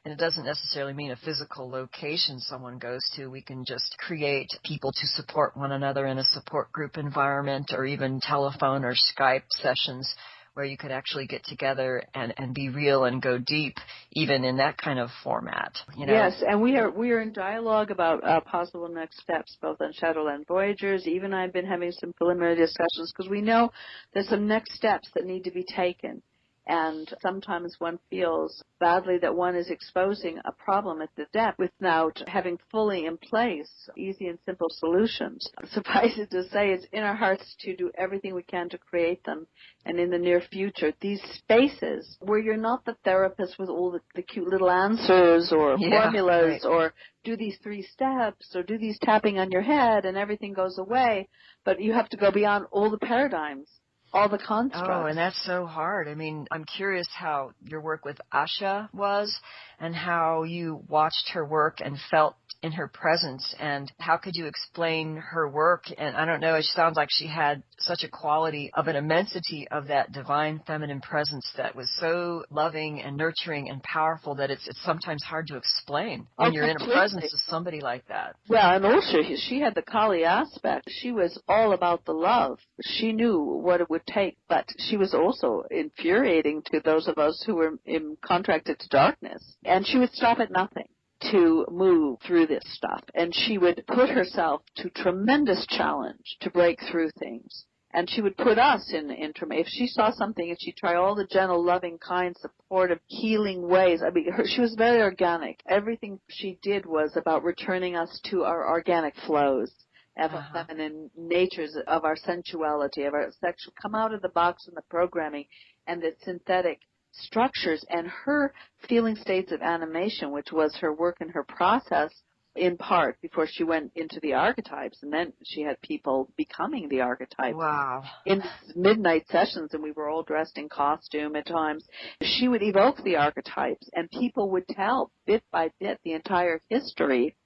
And it doesn't necessarily mean a physical location someone goes to. We can just create people to support one another in a support group environment, or even telephone or Skype sessions where you could actually get together and be real and go deep, even in that kind of format. Yes, and we are in dialogue about possible next steps, both on Shadowland Voyagers. Eve and I have been having some preliminary discussions because we know there's some next steps that need to be taken. And sometimes one feels badly that one is exposing a problem at the depth without having fully in place easy and simple solutions. Suffice it to say, it's in our hearts to do everything we can to create them. And in the near future, these spaces where you're not the therapist with all the cute little answers or formulas, right, or do these 3 steps or do these tapping on your head and everything goes away, but you have to go beyond all the paradigms, all the constructs. Oh, and that's so hard. I mean, I'm curious how your work with Asha was and how you watched her work and felt in her presence, and how could you explain her work? And I don't know, it sounds like she had such a quality of an immensity of that divine feminine presence that was so loving and nurturing and powerful that it's sometimes hard to explain when you're in a presence of somebody like that. Well, and also she had the Kali aspect. She was all about the love. She knew what it would take, but she was also infuriating to those of us who were contracted to darkness. And she would stop at nothing to move through this stuff. And she would put herself to tremendous challenge to break through things. And she would put us in if she saw something, and she'd try all the gentle, loving, kind, supportive, healing ways. I mean, she was very organic. Everything she did was about returning us to our organic flows of our feminine natures, of our sensuality, of our sexual, come out of the box and the programming and the synthetic structures. And her feeling states of animation, which was her work and her process, in part, before she went into the archetypes, and then she had people becoming the archetypes. Wow. In midnight sessions, and we were all dressed in costume at times, she would evoke the archetypes, and people would tell bit by bit the entire history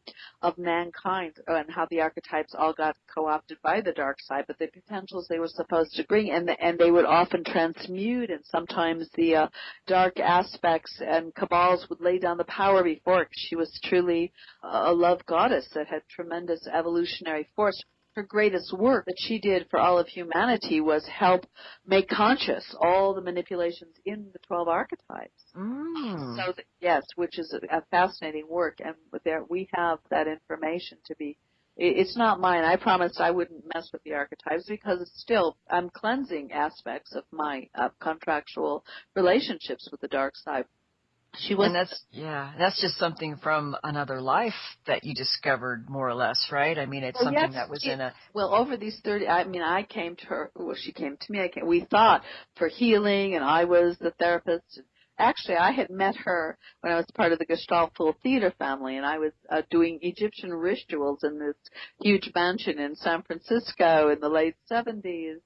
of mankind and how the archetypes all got co-opted by the dark side, but the potentials they were supposed to bring, and they would often transmute, and sometimes the dark aspects and cabals would lay down the power before her. She was truly a love goddess that had tremendous evolutionary force. Her greatest work that she did for all of humanity was help make conscious all the manipulations in the 12 archetypes. So, yes, which is a fascinating work, and there we have that information to be. It's not mine. I promised I wouldn't mess with the archetypes because it's still, I'm cleansing aspects of my contractual relationships with the dark side. And that's just something from another life that you discovered, more or less, right? I mean, it's something that was in a... Well, over these 30, I came to her, well, she came to me, we thought for healing, and I was the therapist. Actually, I had met her when I was part of the Gestalt Full Theater family, and I was doing Egyptian rituals in this huge mansion in San Francisco in the late 70s.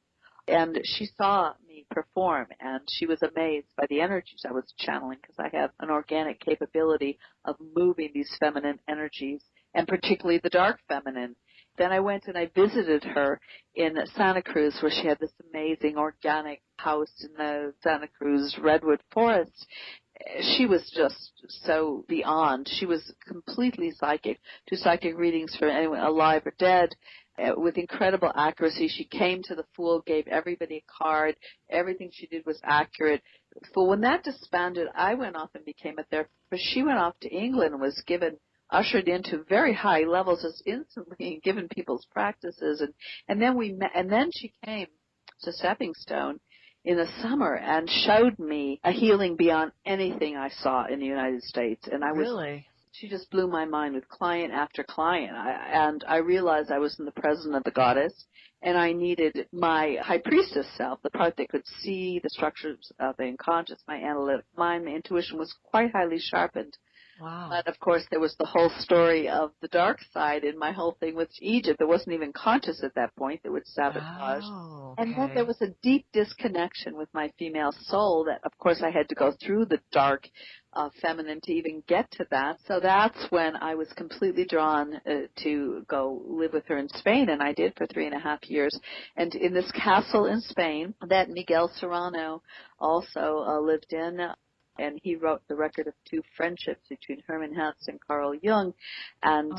And she saw me perform, and she was amazed by the energies I was channeling, because I have an organic capability of moving these feminine energies, and particularly the dark feminine. Then I went and I visited her in Santa Cruz, where she had this amazing organic house in the Santa Cruz redwood forest. She was just so beyond. She was completely psychic, do psychic readings for anyone alive or dead. With incredible accuracy. She came to the Fool, gave everybody a card. Everything she did was accurate. But when that disbanded, I went off and became a therapist. She went off to England and was ushered into very high levels just instantly, and given people's practices. And then we met, and then she came to Stepping Stone in the summer and showed me a healing beyond anything I saw in the United States. And she just blew my mind with client after client. And I realized I was in the presence of the goddess, and I needed my high priestess self, the part that could see the structures of the unconscious. My analytic mind, my intuition was quite highly sharpened. Wow. But, of course, there was the whole story of the dark side in my whole thing with Egypt. That wasn't even conscious at that point, that would sabotage. Oh, okay. And then there was a deep disconnection with my female soul that, of course, I had to go through the dark feminine to even get to that. So that's when I was completely drawn to go live with her in Spain, and I did for 3.5 years. And in this castle in Spain that Miguel Serrano also lived in, and he wrote the record of 2 friendships between Hermann Hesse and Carl Jung. And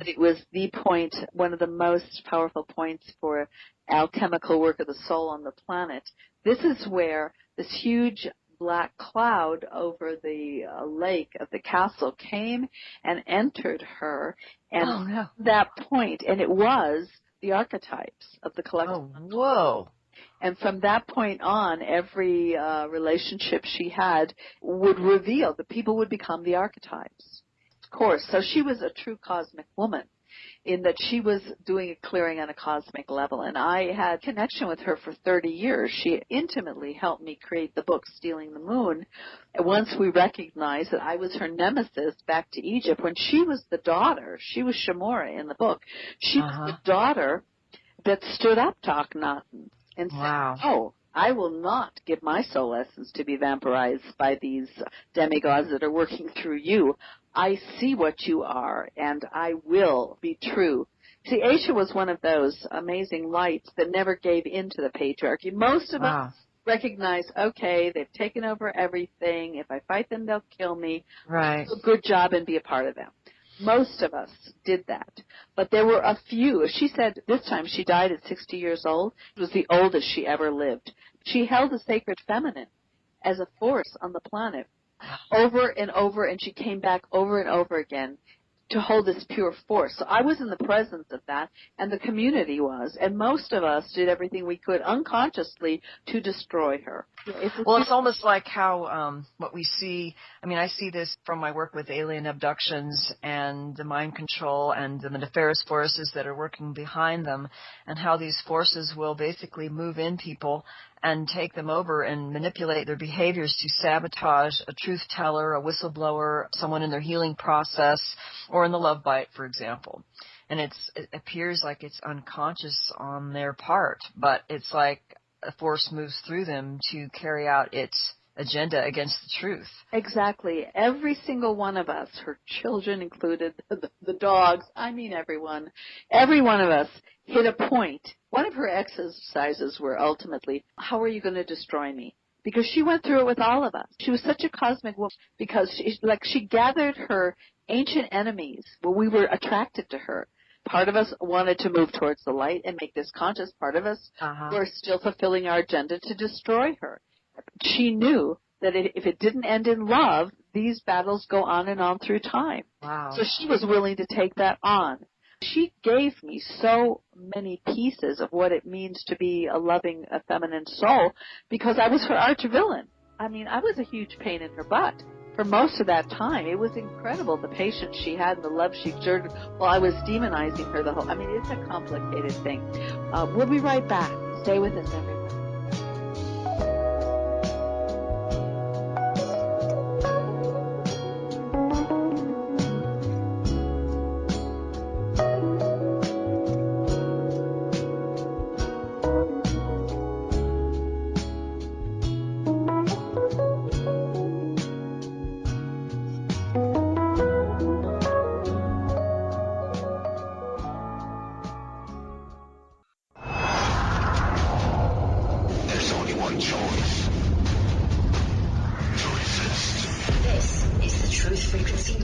it was the point, one of the most powerful points for alchemical work of the soul on the planet, This is where this huge black cloud over the lake of the castle came and entered her, and Oh, no. that point, and it was the archetypes of the collective. Oh, whoa. And from that point on, every relationship she had would reveal that people would become the archetypes. Of course, so she was a true cosmic woman in that she was doing a clearing on a cosmic level. And I had connection with her for 30 years. She intimately helped me create the book Stealing the Moon. And once we recognized that I was her nemesis back to Egypt, when she was the daughter, she was Shamora in the book, she was the daughter that stood up to Akhenaten and Wow. said, oh, I will not give my soul essence to be vampirized by these demigods that are working through you. I see what you are, and I will be true. See, Aisha was one of those amazing lights that never gave in to the patriarchy. Most of us recognize, okay, they've taken over everything. If I fight them, they'll kill me. Right. Do a good job and be a part of them. Most of us did that. But there were a few. She said this time she died at 60 years old. It was the oldest she ever lived. She held the sacred feminine as a force on the planet over and over, and she came back over and over again to hold this pure force. So I was in the presence of that, and the community was, and most of us did everything we could unconsciously to destroy her. Well, it's almost like how what we see, I mean, I see this from my work with alien abductions and the mind control and the nefarious forces that are working behind them, and how these forces will basically move in people and take them over and manipulate their behaviors to sabotage a truth teller, a whistleblower, someone in their healing process, or in the love bite, for example. And it appears like it's unconscious on their part, but it's like a force moves through them to carry out its agenda against the truth. Exactly. Every single one of us, her children included, the dogs, I mean everyone, every one of us hit a point. One of her exercises were ultimately, how are you going to destroy me? Because she went through it with all of us. She was such a cosmic woman because she gathered her ancient enemies. Well, we were attracted to her. Part of us wanted to move towards the light and make this conscious. Part of us were still fulfilling our agenda to destroy her. She knew that if it didn't end in love, these battles go on and on through time. Wow. So she was willing to take that on. She gave me so many pieces of what it means to be a loving, a feminine soul because I was her arch villain. I mean, I was a huge pain in her butt for most of that time. It was incredible, the patience she had and the love she exerted while I was demonizing her the whole. I mean, it's a complicated thing. We'll be right back. Stay with us, everyone.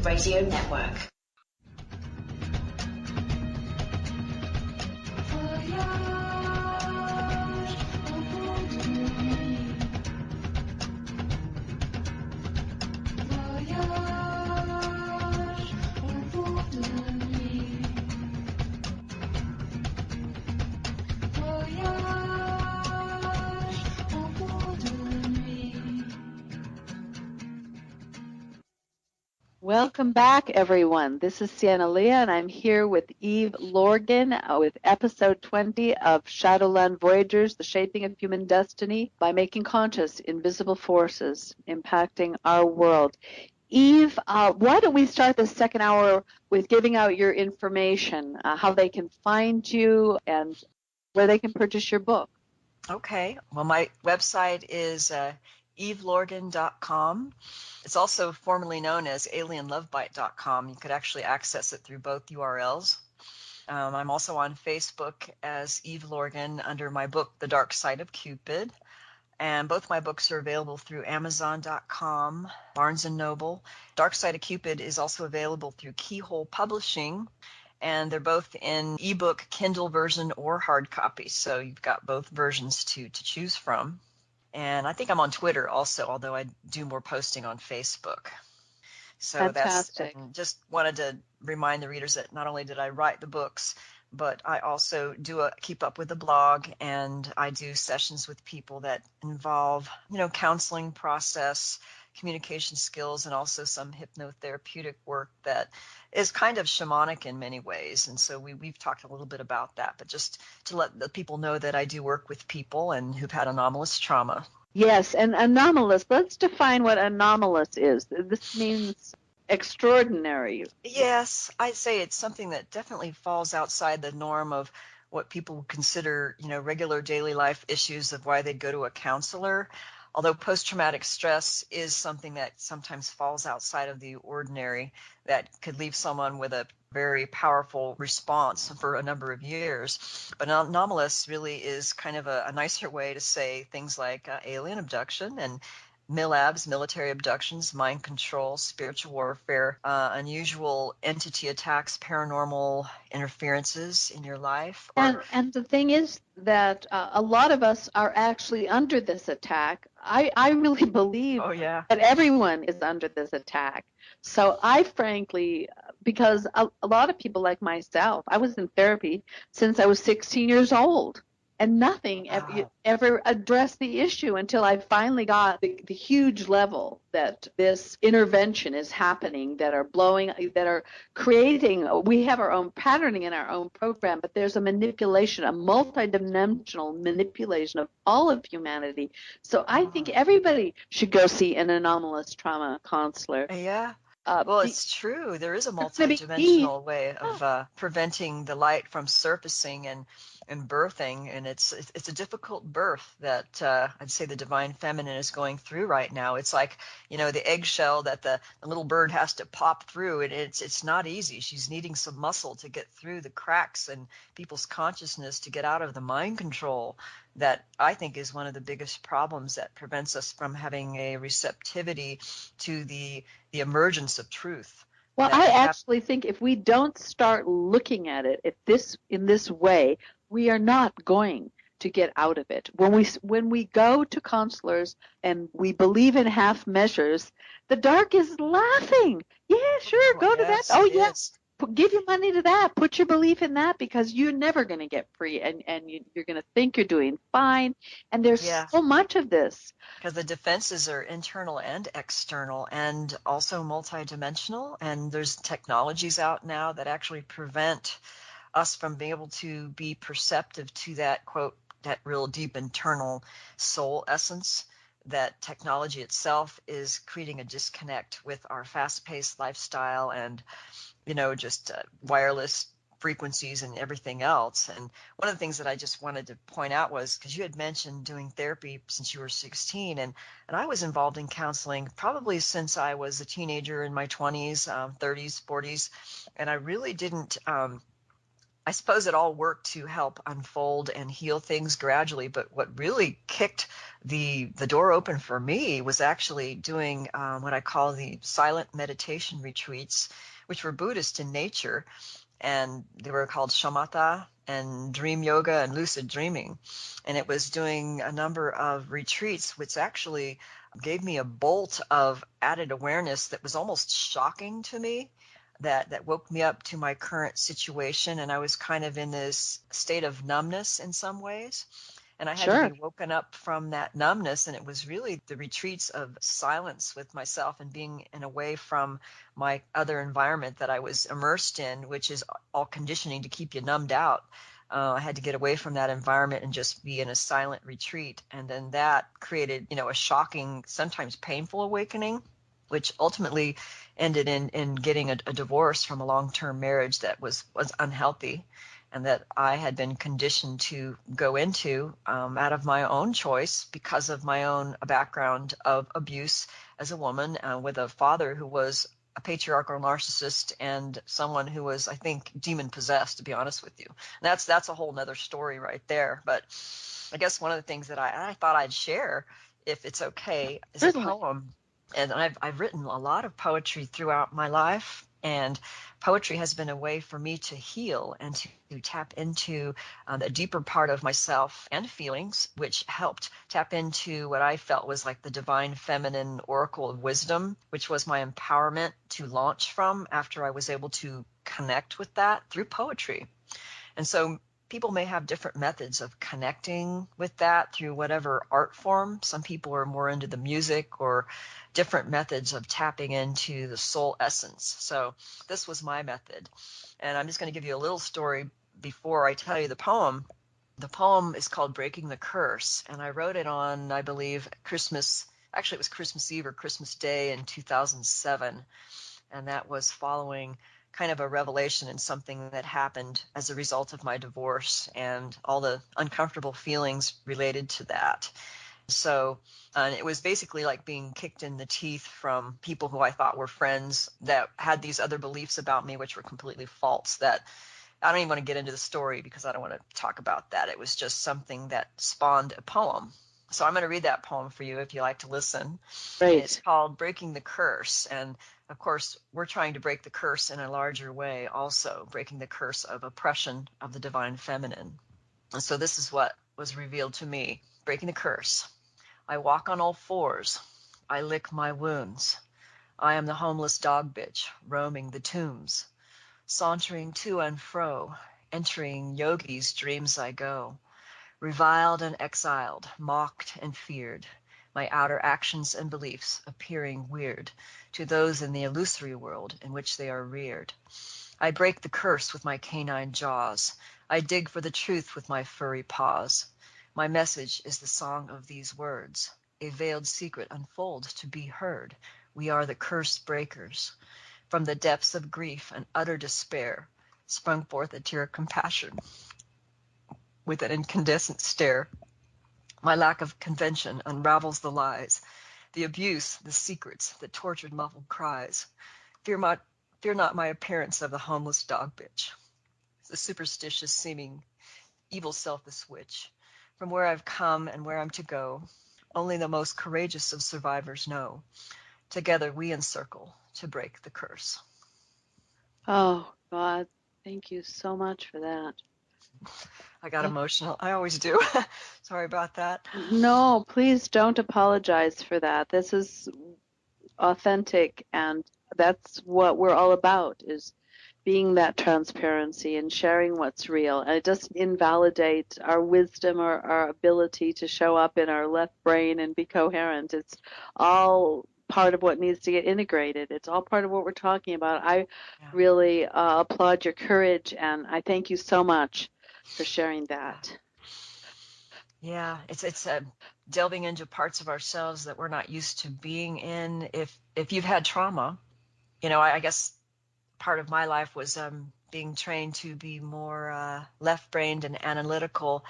Radio Network. Welcome back, everyone. This is Sienna Leah, and I'm here with Eve Lorgen with episode 20 of Shadowland Voyagers, The Shaping of Human Destiny by Making Conscious Invisible Forces Impacting Our World. Eve, why don't we start the second hour with giving out your information, how they can find you and where they can purchase your book. Okay. Well, my website is evelorgan.com. It's also formerly known as alienlovebite.com. You could actually access it through both URLs. I'm also on Facebook as Eve Lorgan under my book, The Dark Side of Cupid. And both my books are available through Amazon.com, Barnes & Noble. Dark Side of Cupid is also available through Keyhole Publishing. And they're both in ebook, Kindle version, or hard copy. So you've got both versions to choose from. And I think I'm on Twitter also, although I do more posting on Facebook. So Fantastic. and just wanted to remind the readers that not only did I write the books, but I also keep up with the blog, and I do sessions with people that involve, counseling process, communication skills, and also some hypnotherapeutic work that is kind of shamanic in many ways. And so we've talked a little bit about that, but just to let the people know that I do work with people and who've had anomalous trauma. Yes, and anomalous. Let's define what anomalous is. This means extraordinary. Yes, I'd say it's something that definitely falls outside the norm of what people consider, regular daily life issues of why they'd go to a counselor. Although post-traumatic stress is something that sometimes falls outside of the ordinary, that could leave someone with a very powerful response for a number of years. But anomalous really is kind of a nicer way to say things like alien abduction and MILABs, military abductions, mind control, spiritual warfare, unusual entity attacks, paranormal interferences in your life. And the thing is that a lot of us are actually under this attack. I really believe Oh, yeah. that everyone is under this attack. So I frankly, because a lot of people like myself, I was in therapy since I was 16 years old. And nothing Wow. ever addressed the issue until I finally got the huge level that this intervention is happening, that are creating. We have our own patterning in our own program, but there's a manipulation, a multidimensional manipulation of all of humanity. So I think everybody should go see an anomalous trauma counselor. Yeah. Well, it's true. There is a It's going to be key. multi-dimensional way of preventing the light from surfacing and birthing, and it's a difficult birth that I'd say the divine feminine is going through right now. It's like, the eggshell that the little bird has to pop through, and it's not easy. She's needing some muscle to get through the cracks in people's consciousness, to get out of the mind control that I think is one of the biggest problems that prevents us from having a receptivity to the emergence of truth. Well, I actually think if we don't start looking at it in this way, we are not going to get out of it. When we go to counselors and we believe in half measures, the dark is laughing. Yeah, sure, go to that. Yes, Oh, it yeah, is. give your money to that. Put your belief in that, because you're never going to get free, and you're going to think you're doing fine. And there's so much of this. Because the defenses are internal and external, and also multidimensional. And there's technologies out now that actually prevent us from being able to be perceptive to that, quote, that real deep internal soul essence. That technology itself is creating a disconnect with our fast-paced lifestyle and, just wireless frequencies and everything else. And one of the things that I just wanted to point out was, because you had mentioned doing therapy since you were 16, and I was involved in counseling probably since I was a teenager in my 20s, 30s, 40s, and I really didn't. I suppose it all worked to help unfold and heal things gradually, but what really kicked the door open for me was actually doing what I call the silent meditation retreats, which were Buddhist in nature, and they were called shamatha and dream yoga and lucid dreaming. And it was doing a number of retreats, which actually gave me a bolt of added awareness that was almost shocking to me, that woke me up to my current situation. And I was kind of in this state of numbness in some ways. And I had to be woken up from that numbness. And it was really the retreats of silence with myself and being away from my other environment that I was immersed in, which is all conditioning to keep you numbed out. I had to get away from that environment and just be in a silent retreat. And then that created, a shocking, sometimes painful awakening, which ultimately ended in getting a divorce from a long-term marriage that was unhealthy, and that I had been conditioned to go into out of my own choice because of my own background of abuse as a woman, with a father who was a patriarchal narcissist and someone who was, I think, demon possessed, to be honest with you. And that's a whole nother story right there. But I guess one of the things that I thought I'd share, if it's okay, is a poem. And I've written a lot of poetry throughout my life, And poetry has been a way for me to heal and to tap into the deeper part of myself and feelings, which helped tap into what I felt was like the divine feminine oracle of wisdom, which was my empowerment to launch from after I was able to connect with that through poetry. And so people may have different methods of connecting with that through whatever art form. Some people are more into the music or different methods of tapping into the soul essence. So this was my method. And I'm just going to give you a little story before I tell you the poem. The poem is called Breaking the Curse, and I wrote it on, I believe, Christmas. Actually, it was Christmas Eve or Christmas Day in 2007. And that was following kind of a revelation in something that happened as a result of my divorce and all the uncomfortable feelings related to that. So it was basically like being kicked in the teeth from people who I thought were friends that had these other beliefs about me, which were completely false. That I don't even want to get into the story because I don't want to talk about that. It was just something that spawned a poem. So I'm going to read that poem for you if you like to listen. And it's Great. called Breaking the Curse. And of course, we're trying to break the curse in a larger way also, breaking the curse of oppression of the divine feminine. And so this is what was revealed to me. Breaking the curse. I walk on all fours. I lick my wounds. I am the homeless dog bitch, roaming the tombs. Sauntering to and fro, entering yogis' dreams I go. Reviled and exiled, mocked and feared, my outer actions and beliefs appearing weird to those in the illusory world in which they are reared. I break the curse with my canine jaws. I dig for the truth with my furry paws. My message is the song of these words. A veiled secret unfolds to be heard. We are the curse breakers. From the depths of grief and utter despair sprung forth a tear of compassion with an incandescent stare. My lack of convention unravels the lies, the abuse, the secrets, the tortured muffled cries. Fear not my appearance of the homeless dog bitch, the superstitious seeming evil selfless witch. From where I've come and where I'm to go, only the most courageous of survivors know. Together we encircle to break the curse. Oh, God, thank you so much for that. I got emotional. I always do. Sorry about that. No, please don't apologize for that. This is authentic, and that's what we're all about, is being that transparency and sharing what's real. And it doesn't invalidate our wisdom or our ability to show up in our left brain and be coherent. It's all part of what needs to get integrated. It's all part of what we're talking about. I Yeah. really applaud your courage, and I thank you so much for sharing that. Yeah, it's delving into parts of ourselves that we're not used to being in. If you've had trauma, I guess part of my life was being trained to be more left-brained and analytical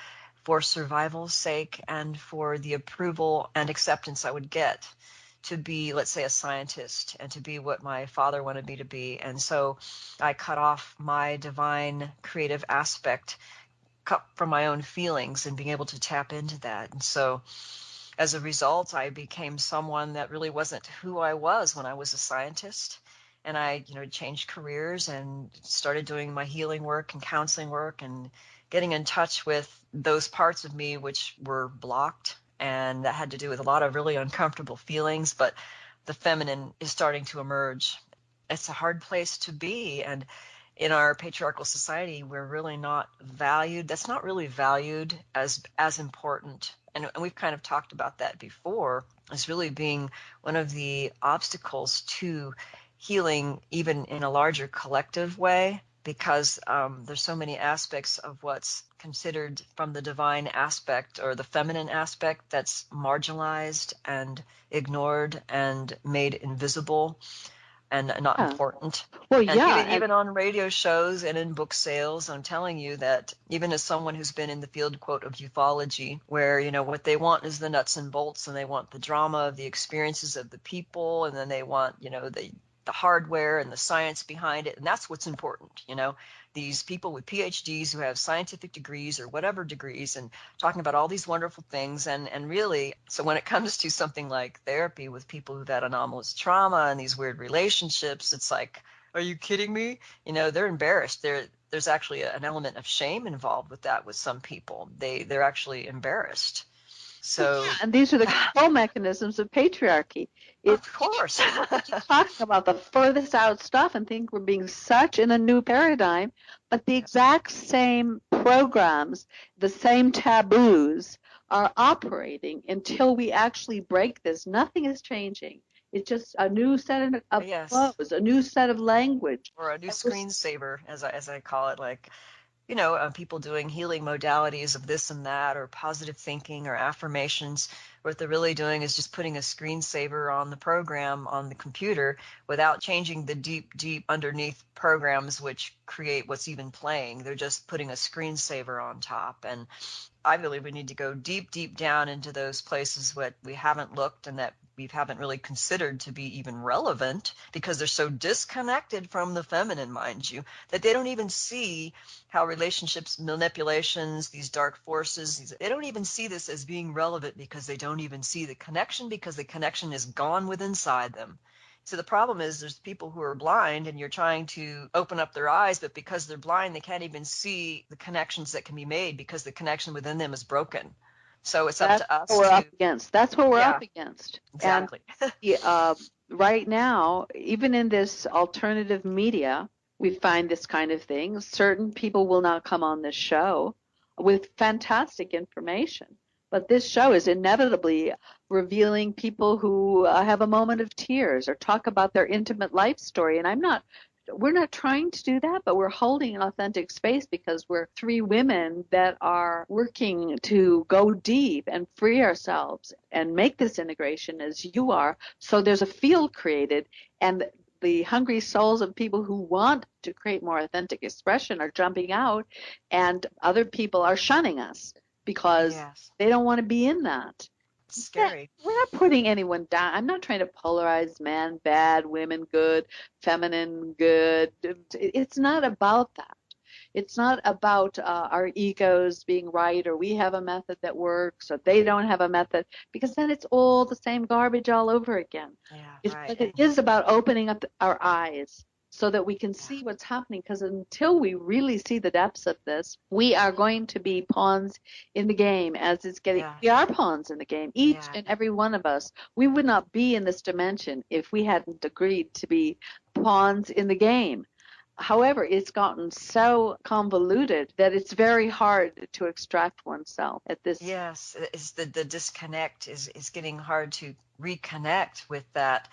for survival's sake and for the approval and acceptance I would get to be, let's say, a scientist and to be what my father wanted me to be. And so I cut off my divine creative aspect, cut from my own feelings and being able to tap into that. And so as a result, I became someone that really wasn't who I was when I was a scientist. And I, changed careers and started doing my healing work and counseling work and getting in touch with those parts of me which were blocked. And that had to do with a lot of really uncomfortable feelings, but the feminine is starting to emerge. It's a hard place to be. And in our patriarchal society, we're really not valued. That's not really valued as important. And we've kind of talked about that before, as really being one of the obstacles to healing, even in a larger collective way, because there's so many aspects of what's considered from the divine aspect or the feminine aspect that's marginalized and ignored and made invisible and not Yeah. important. Well, And yeah. even on radio shows and in book sales, I'm telling you that even as someone who's been in the field, quote, of ufology, where, what they want is the nuts and bolts and they want the drama of the experiences of the people. And then they want, the hardware and the science behind it. And that's what's important. These people with PhDs who have scientific degrees or whatever degrees and talking about all these wonderful things. And really, so when it comes to something like therapy with people who've had anomalous trauma and these weird relationships, it's like, Are you kidding me? They're embarrassed. There's actually an element of shame involved with that with some people. They're actually embarrassed. Well, So, yeah, and these are the control mechanisms of patriarchy. of It course. keep talking about the furthest out stuff and think we're being such in a new paradigm, but the exact same programs, the same taboos are operating until we actually break this. Nothing is changing. It's just a new set of Yes. clothes, a new set of language. Or a new And we're screensaver, as I call it, like people doing healing modalities of this and that, or positive thinking or affirmations. What they're really doing is just putting a screensaver on the program on the computer without changing the deep, deep underneath programs which create what's even playing. They're just putting a screensaver on top. And I believe we need to go deep, deep down into those places that we haven't looked and that we haven't really considered to be even relevant because they're so disconnected from the feminine, mind you, that they don't even see how relationships, manipulations, these dark forces, they don't even see this as being relevant because they don't even see the connection because the connection is gone within inside them. So the problem is there's people who are blind and you're trying to open up their eyes, but because they're blind, they can't even see the connections that can be made because the connection within them is broken. So it's up That's to what us we're to, up against. That's what we're yeah, up against. And exactly. right now, even in this alternative media, we find this kind of thing. Certain people will not come on this show with fantastic information. But this show is inevitably revealing people who have a moment of tears or talk about their intimate life story. And we're not trying to do that, but we're holding an authentic space because we're three women that are working to go deep and free ourselves and make this integration as you are. So there's a field created, and the hungry souls of people who want to create more authentic expression are jumping out, and other people are shunning us because Yes. they don't want to be in that. It's Yeah, scary. we're not putting anyone down. I'm not trying to polarize men bad, women good, feminine good. It's not about that. It's not about our egos being right or we have a method that works or they don't have a method, because then it's all the same garbage all over again. Yeah, right. But it is about opening up our eyes so that we can see what's happening, because until we really see the depths of this, we are going to be pawns in the game as it's getting. Yeah, We are pawns in the game, each yeah, and every one of us. We would not be in this dimension if we hadn't agreed to be pawns in the game. However, it's gotten so convoluted that it's very hard to extract oneself at this. yes. It's the disconnect is getting hard to reconnect with that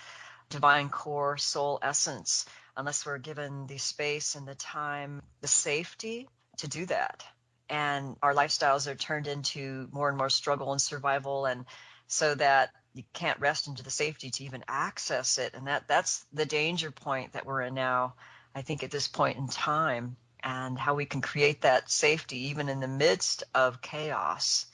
divine core soul essence unless we're given the space and the time, the safety to do that. And our lifestyles are turned into more and more struggle and survival, and so that you can't rest into the safety to even access it. And that's the danger point that we're in now, I think, at this point in time, and how we can create that safety even in the midst of chaos,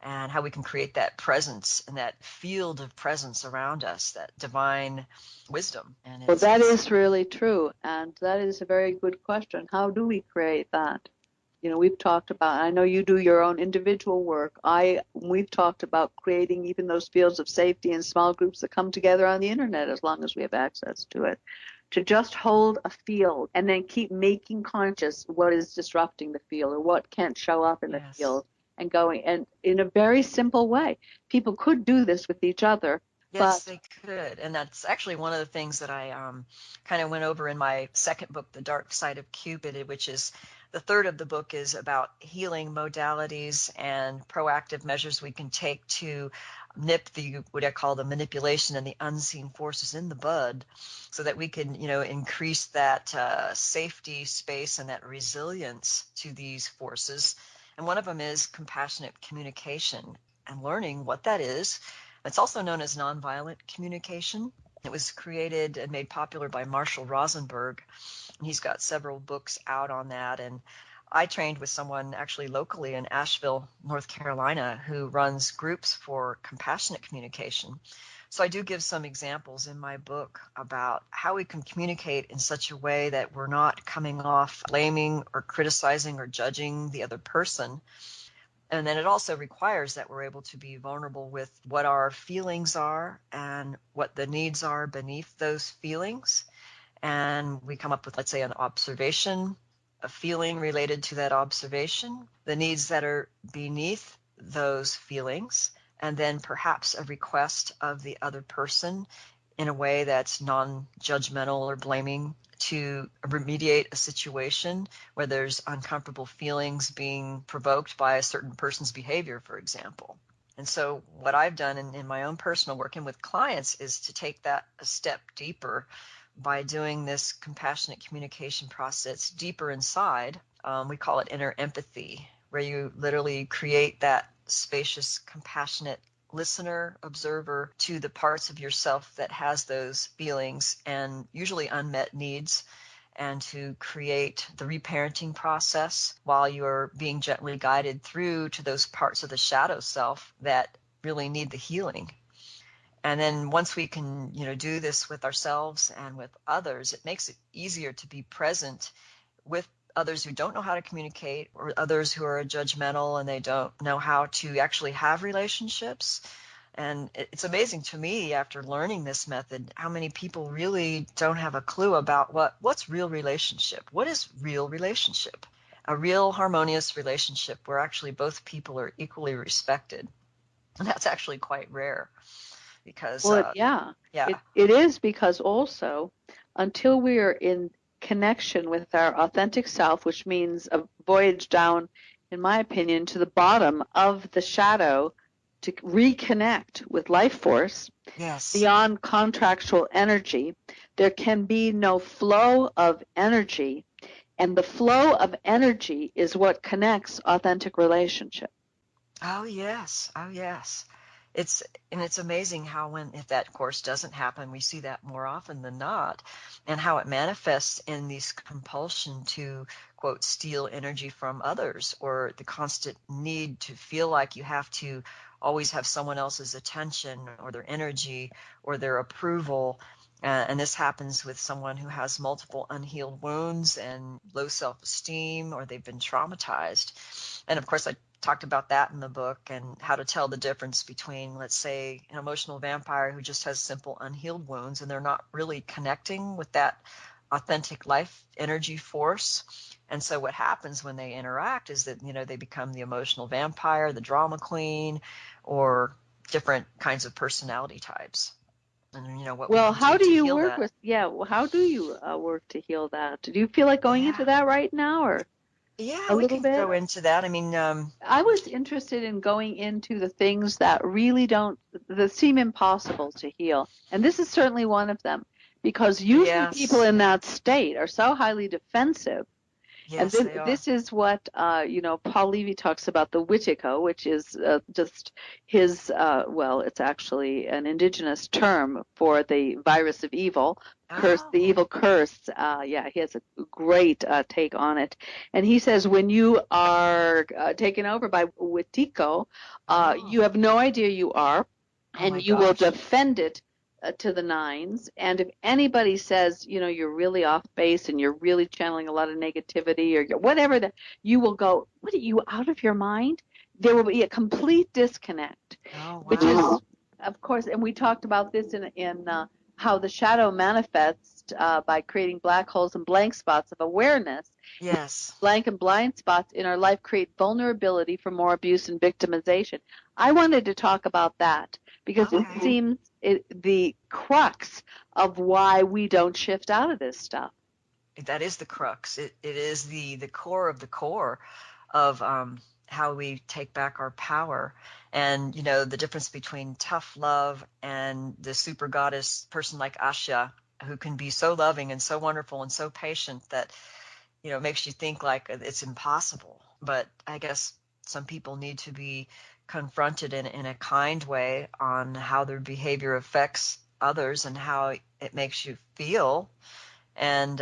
and how we can create that presence and that field of presence around us, that divine wisdom. And Well, that it's is really true, and that is a very good question. How do we create that? We've talked about, I know you do your own individual work. We've talked about creating even those fields of safety in small groups that come together on the internet as long as we have access to it, to just hold a field and then keep making conscious what is disrupting the field or what can't show up in the yes. field, and going, and in a very simple way. People could do this with each other, Yes, but they could. And that's actually one of the things that I kind of went over in my second book, The Dark Side of Cupid, which is the third of the book is about healing modalities and proactive measures we can take to nip the what I call the manipulation and the unseen forces in the bud, so that we can, increase that safety space and that resilience to these forces. And one of them is compassionate communication and learning what that is. It's also known as nonviolent communication. It was created and made popular by Marshall Rosenberg. And he's got several books out on that. And I trained with someone actually locally in Asheville, North Carolina, who runs groups for compassionate communication. So I do give some examples in my book about how we can communicate in such a way that we're not coming off blaming or criticizing or judging the other person. And then it also requires that we're able to be vulnerable with what our feelings are and what the needs are beneath those feelings. and we come up with, let's say, an observation, a feeling related to that observation, the needs that are beneath those feelings, and then perhaps a request of the other person in a way that's non-judgmental or blaming to remediate a situation where there's uncomfortable feelings being provoked by a certain person's behavior, for example. And so what I've done in my own personal work and with clients is to take that a step deeper by doing this compassionate communication process deeper inside. We call it inner empathy, where you literally create that spacious, compassionate listener, observer to the parts of yourself that has those feelings and usually unmet needs, and to create the reparenting process while you're being gently guided through to those parts of the shadow self that really need the healing. And then once we can, do this with ourselves and with others, it makes it easier to be present with others who don't know how to communicate, or others who are judgmental and they don't know how to actually have relationships. And it's amazing to me, after learning this method, how many people really don't have a clue about what's real relationship. What is real relationship? A real harmonious relationship where actually both people are equally respected. And that's actually quite rare because, Well, yeah. it is, because also until we are in connection with our authentic self, which means a voyage down, in my opinion, to the bottom of the shadow to reconnect with life force, Yes. beyond contractual energy, there can be no flow of energy. And the flow of energy is what connects authentic relationship. Oh, yes. Oh, yes. It's amazing how if that course doesn't happen, we see that more often than not, and how it manifests in this compulsion to, quote, steal energy from others, or the constant need to feel like you have to always have someone else's attention or their energy or their approval. And this happens with someone who has multiple unhealed wounds and low self-esteem, or they've been traumatized. And of course, I talked about that in the book, and how to tell the difference between, let's say, an emotional vampire who just has simple unhealed wounds and they're not really connecting with that authentic life energy force. And so what happens when they interact is that, they become the emotional vampire, the drama queen, or different kinds of personality types. And what we Well, can how do do to you heal work that. with, how do you work to heal that? Do you feel like going into that right now, or Yeah, a we little can bit? go into that. I mean, I was interested in going into the things that really that seem impossible to heal. And this is certainly one of them, because usually people yes, in that state are so highly defensive. And yes, they are. this is what, Paul Levy talks about, the Witiko, which is just his, it's actually an indigenous term for the virus of evil, curse, the Oh, evil curse. He has a great take on it. And he says when you are taken over by Witiko, oh, you have no idea you are, oh my and you will gosh. defend it to the nines. And if anybody says, you're really off base and you're really channeling a lot of negativity or whatever, that you will go, what are you, out of your mind? There will be a complete disconnect, Oh, which is, wow. of course, and we talked about this in how the shadow manifests by creating black holes and blank spots of awareness. Yes. Blank and blind spots in our life create vulnerability for more abuse and victimization. I wanted to talk about that because it Okay. seems the crux of why we don't shift out of this stuff. That is the crux. It is the core of the core of how we take back our power. And, the difference between tough love and the super goddess person like Asha, who can be so loving and so wonderful and so patient that, it makes you think like it's impossible. But I guess some people need to be confronted in a kind way on how their behavior affects others and how it makes you feel. And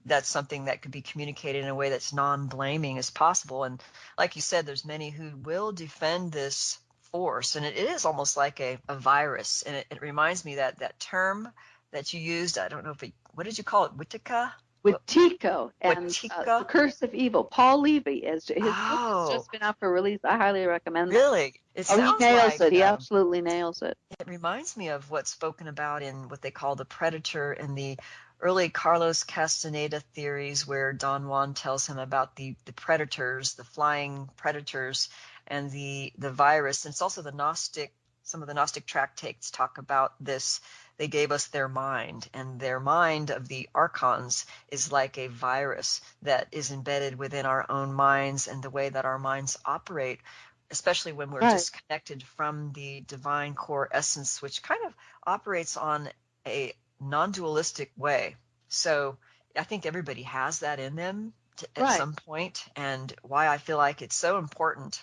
that's something that could be communicated in a way that's non-blaming as possible. And like you said, there's many who will defend this force, and it is almost like a virus. And it reminds me that term that you used, I don't know what did you call it? Wicca? With Tico and the Watika? Curse of Evil, Paul Levy, his book has Oh, just been out for release. I highly recommend that. really? It Oh, he sounds nails like it. He absolutely nails it. it reminds me of what's spoken about in what they call the predator and the early Carlos Castaneda theories where Don Juan tells him about the predators, the flying predators, and the virus. And it's also the Gnostic, some of the Gnostic tractates talk about this. They gave us their mind, and their mind of the archons is like a virus that is embedded within our own minds and the way that our minds operate, especially when we're disconnected from the divine core essence, which kind of operates on a non-dualistic way. So I think everybody has that in them at some point, and why I feel like it's so important.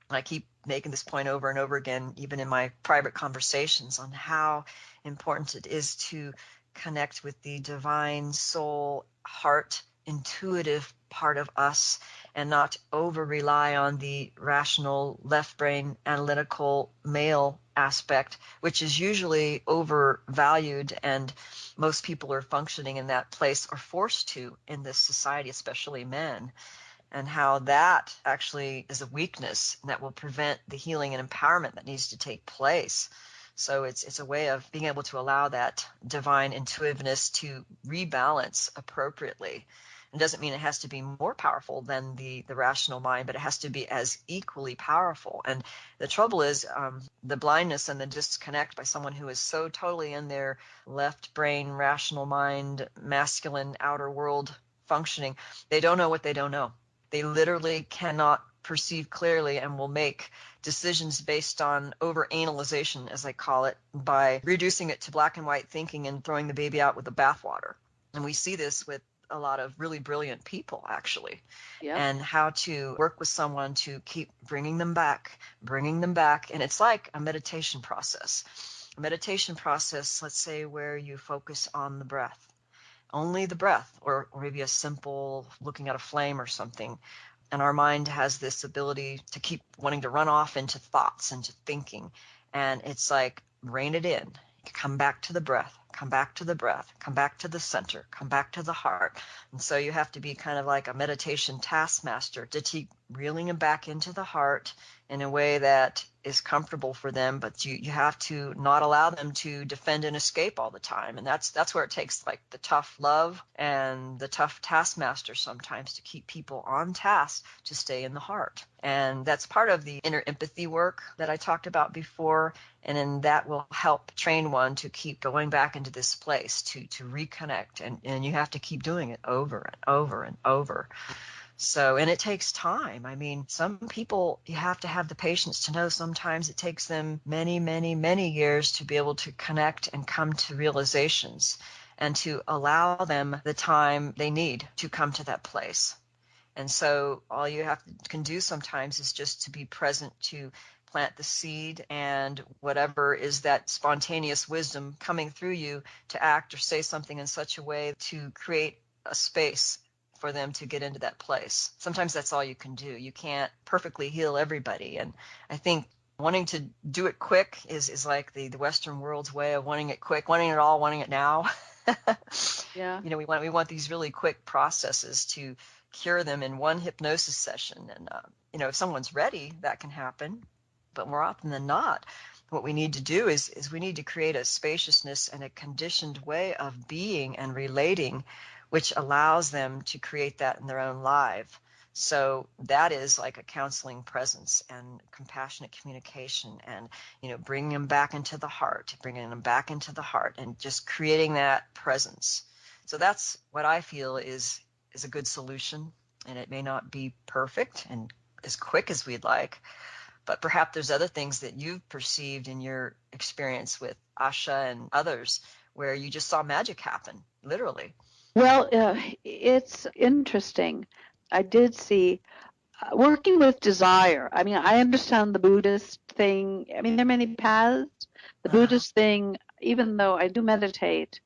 I keep making this point over and over again, even in my private conversations, on how important it is to connect with the divine soul, heart, intuitive part of us, and not over rely on the rational, left brain, analytical male aspect, which is usually overvalued, and most people are functioning in that place, or forced to in this society, especially men, and how that actually is a weakness that will prevent the healing and empowerment that needs to take place. So it's a way of being able to allow that divine intuitiveness to rebalance appropriately. It doesn't mean it has to be more powerful than the rational mind, but it has to be as equally powerful. And the trouble is the blindness and the disconnect by someone who is so totally in their left brain, rational mind, masculine outer world functioning. They don't know what they don't know. They literally cannot perceive clearly and will make decisions based on over-analyzation, as I call it, by reducing it to black and white thinking and throwing the baby out with the bathwater. And we see this with a lot of really brilliant people, actually, and how to work with someone to keep bringing them back. And it's like a meditation process. A meditation process, let's say, where you focus on the breath. Only the breath, or maybe a simple looking at a flame or something. And our mind has this ability to keep wanting to run off into thoughts, into thinking. And it's like, rein it in, come back to the breath, come back to the breath, come back to the center, come back to the heart. And so you have to be kind of like a meditation taskmaster to keep reeling them back into the heart in a way that is comfortable for them, but you have to not allow them to defend and escape all the time. And that's where it takes like the tough love and the tough taskmaster sometimes to keep people on task to stay in the heart. And that's part of the inner empathy work that I talked about before. And then that will help train one to keep going back into this place to reconnect. And you have to keep doing it over and over and over. So, and it takes time. I mean, some people, you have to have the patience to know sometimes it takes them many, many, many years to be able to connect and come to realizations, and to allow them the time they need to come to that place. And so all you can do sometimes is just to be present, to plant the seed, and whatever is that spontaneous wisdom coming through you to act or say something in such a way to create a space for them to get into that place. Sometimes that's all you can do. You can't perfectly heal everybody. And I think wanting to do it quick is like the Western world's way of wanting it quick, wanting it all, wanting it now. You know, we want these really quick processes to cure them in one hypnosis session. And, you know, if someone's ready, that can happen. But more often than not, what we need to do is we need to create a spaciousness and a conditioned way of being and relating, which allows them to create that in their own life. So that is like a counseling presence and compassionate communication, and, you know, bringing them back into the heart, and just creating that presence. So that's what I feel is a good solution. And it may not be perfect and as quick as we'd like, but perhaps there's other things that you've perceived in your experience with Asha and others where you just saw magic happen, literally. Well, it's interesting. I did see working with desire. I mean, I understand the Buddhist thing. I mean, there are many paths. The Buddhist thing, even though I do meditate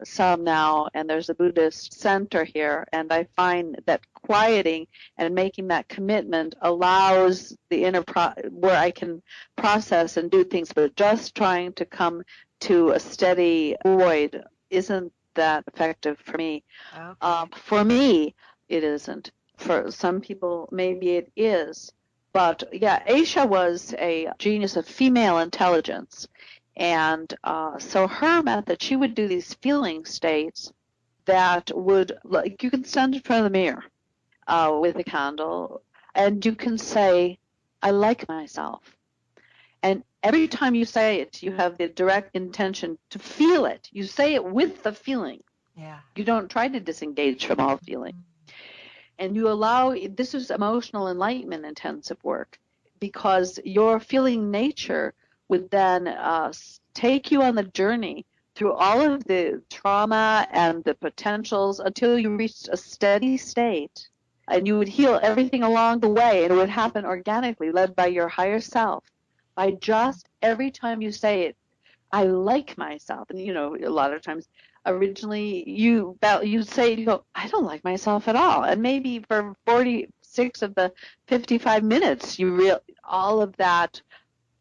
some now, and there's a Buddhist center here, and I find that quieting and making that commitment allows the inner where I can process and do things, but just trying to come to a steady void isn't that effective for me. Okay. For me, it isn't. For some people, maybe it is. But yeah, Aisha was a genius of female intelligence. And so her method, she would do these feeling states that would, like, you can stand in front of the mirror with a candle, and you can say, I like myself. And every time you say it, you have the direct intention to feel it. You say it with the feeling. Yeah. You don't try to disengage from all feeling. And you allow, this is emotional enlightenment intensive work, because your feeling nature would then take you on the journey through all of the trauma and the potentials until you reached a steady state. And you would heal everything along the way, and it would happen organically, led by your higher self. By just every time you say it, I like myself. And, you know, a lot of times originally you say, you go, I don't like myself at all. And maybe for 46 of the 55 minutes, all of that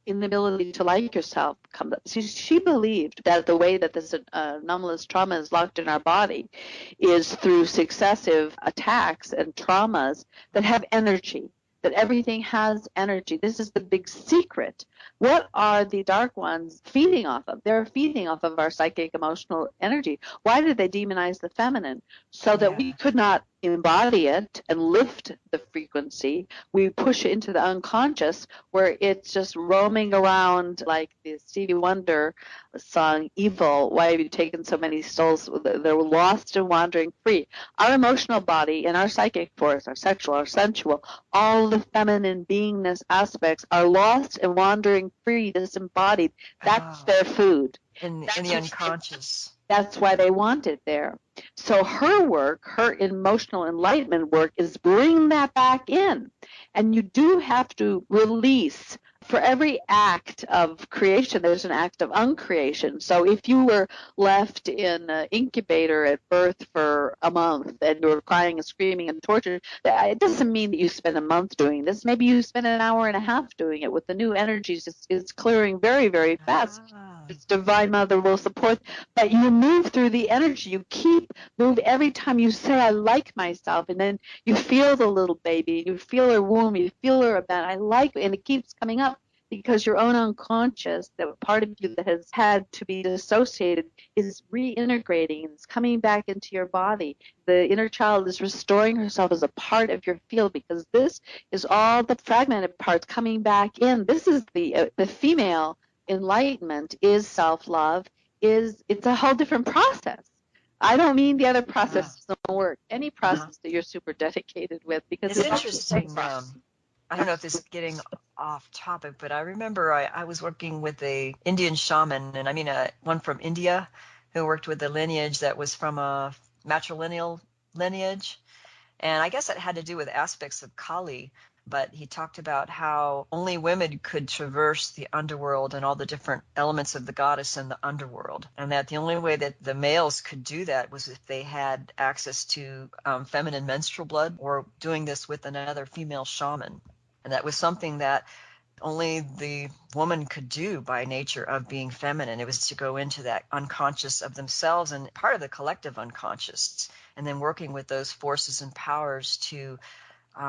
inability to like yourself comes up. She believed that the way that this anomalous trauma is locked in our body is through successive attacks and traumas that have energy, that everything has energy. This is the big secret. What are the dark ones feeding off of? They're feeding off of our psychic emotional energy. Why did they demonize the feminine? So that we could not embody it and lift the frequency. We push it into the unconscious, where it's just roaming around like the Stevie Wonder song, Evil. Why have you taken so many souls? They're lost and wandering free. Our emotional body and our psychic force, our sexual, our sensual, all the feminine beingness aspects are lost and wandering free, disembodied. That's their food. In the unconscious. That's why they want it there. So her work, her emotional enlightenment work, is bring that back in. And you do have to release. For every act of creation, there's an act of uncreation. So if you were left in an incubator at birth for a month and you were crying and screaming and tortured, it doesn't mean that you spend a month doing this. Maybe you spend an hour and a half doing it. With the new energies, it's clearing very, very fast. Its Divine Mother will support. But you move through the energy. You move every time you say, I like myself. And then you feel the little baby. You feel her womb. You feel her about, I like, and it keeps coming up. Because your own unconscious, that part of you that has had to be dissociated, is reintegrating and it's coming back into your body. The inner child is restoring herself as a part of your field, because this is all the fragmented parts coming back in. This is the female enlightenment is self-love. It's a whole different process. I don't mean the other process doesn't work. Any process that you're super dedicated with, because it's interesting. I don't know if this is getting off topic, but I remember I was working with a Indian shaman, and I mean one from India who worked with a lineage that was from a matrilineal lineage. And I guess it had to do with aspects of Kali, but he talked about how only women could traverse the underworld and all the different elements of the goddess in the underworld, and that the only way that the males could do that was if they had access to feminine menstrual blood, or doing this with another female shaman. And that was something that only the woman could do by nature of being feminine. It was to go into that unconscious of themselves and part of the collective unconscious, and then working with those forces and powers to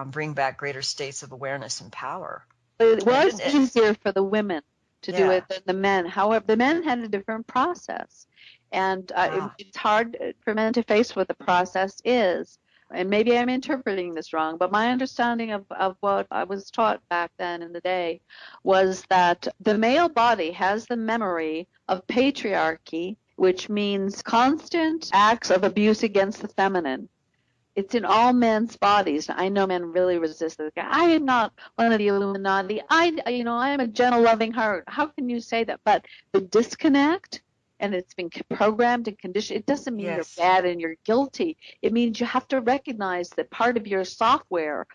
bring back greater states of awareness and power. It was easier for the women to do it than the men. However, the men had a different process. And it's hard for men to face what the process is. And maybe I'm interpreting this wrong, but my understanding of what I was taught back then in the day was that the male body has the memory of patriarchy, which means constant acts of abuse against the feminine. It's in all men's bodies. I know men really resist this. I am not one of the Illuminati. I am a gentle, loving heart. How can you say that? But the disconnect, and it's been programmed and conditioned, it doesn't mean you're bad and you're guilty. It means you have to recognize that part of your software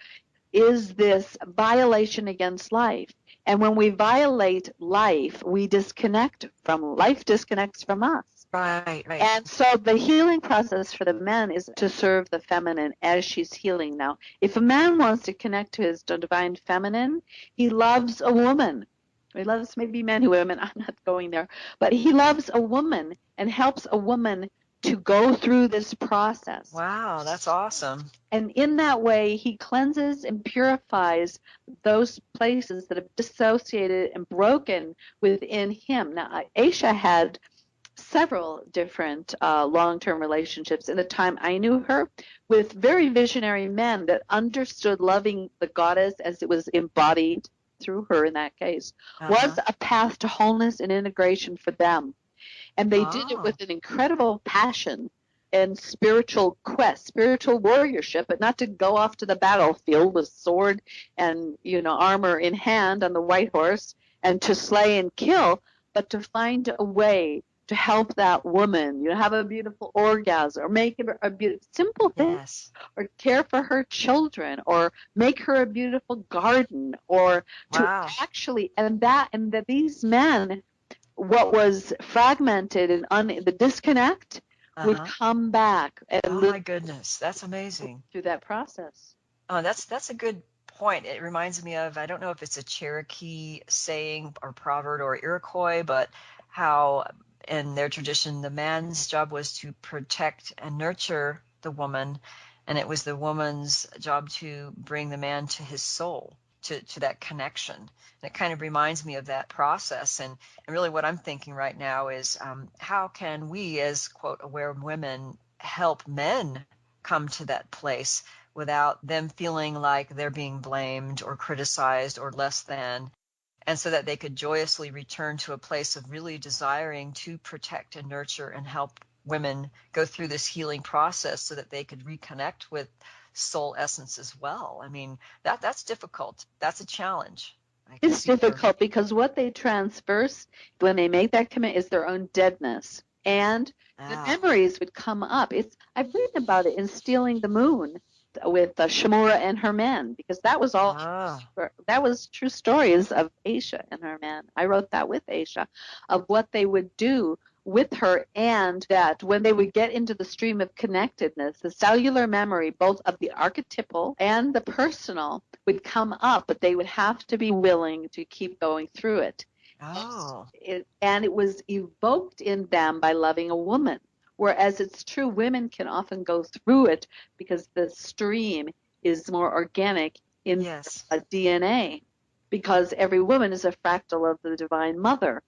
is this violation against life. And when we violate life, we disconnect from life, disconnects from us. Right. And so the healing process for the man is to serve the feminine as she's healing. Now, if a man wants to connect to his divine feminine, he loves a woman. He loves maybe men who women. I'm not going there. But he loves a woman and helps a woman to go through this process. Wow, that's awesome. And in that way, he cleanses and purifies those places that have dissociated and broken within him. Now, Aisha had several different long-term relationships in the time I knew her with very visionary men that understood loving the goddess as it was embodied through her in that case was a path to wholeness and integration for them. And they did it with an incredible passion and spiritual quest, spiritual warriorship, but not to go off to the battlefield with sword and, armor in hand on the white horse and to slay and kill, but to find a way to help that woman, have a beautiful orgasm or make a simple thing, or care for her children or make her a beautiful garden or to actually, and that these men, what was fragmented and the disconnect would come back and oh my goodness, that's amazing. Through that process. Oh, that's a good point. It reminds me of, I don't know if it's a Cherokee saying or proverb or Iroquois, but how in their tradition the man's job was to protect and nurture the woman, and it was the woman's job to bring the man to his soul, to that connection. And it kind of reminds me of that process. And really what I'm thinking right now is how can we as, quote, aware women help men come to that place without them feeling like they're being blamed or criticized or less than, and so that they could joyously return to a place of really desiring to protect and nurture and help women go through this healing process so that they could reconnect with soul essence as well. I mean, that's difficult. That's a challenge. It's difficult because what they transverse when they make that commitment is their own deadness. And the memories would come up. I've written about it in Stealing the Moon with Shimura and her men, because that was all that was true stories of Aisha and her men. I wrote that with Aisha, of what they would do with her, and that when they would get into the stream of connectedness, the cellular memory, both of the archetypal and the personal, would come up, but they would have to be willing to keep going through it. And it was evoked in them by loving a woman, whereas it's true women can often go through it because the stream is more organic in DNA, because every woman is a fractal of the Divine Mother.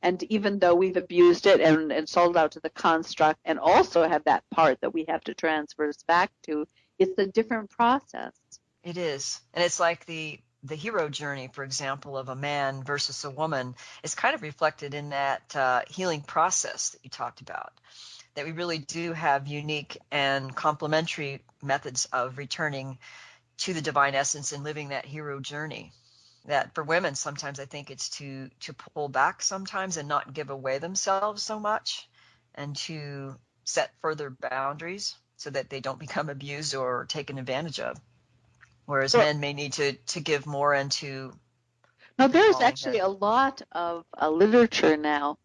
And even though we've abused it and sold out to the construct and also have that part that we have to transverse back to, it's a different process. It is. And it's like the hero journey, for example, of a man versus a woman is kind of reflected in that healing process that you talked about, that we really do have unique and complementary methods of returning to the divine essence and living that hero journey. That for women, sometimes I think it's to pull back sometimes and not give away themselves so much, and to set further boundaries so that they don't become abused or taken advantage of. Whereas men may need to give more and to... Now, there's actually a lot of literature now,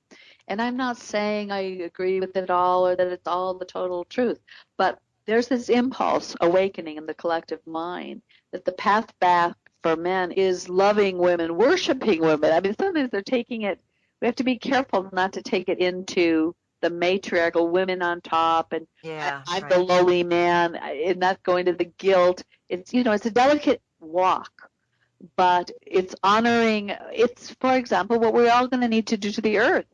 and I'm not saying I agree with it all or that it's all the total truth, but there's this impulse awakening in the collective mind that the path back for men is loving women, worshiping women. I mean, sometimes they're taking it, we have to be careful not to take it into the matriarchal women on top and I'm the lowly man, and not going to the guilt. It's, it's a delicate walk, but it's honoring, it's, for example, what we're all going to need to do to the earth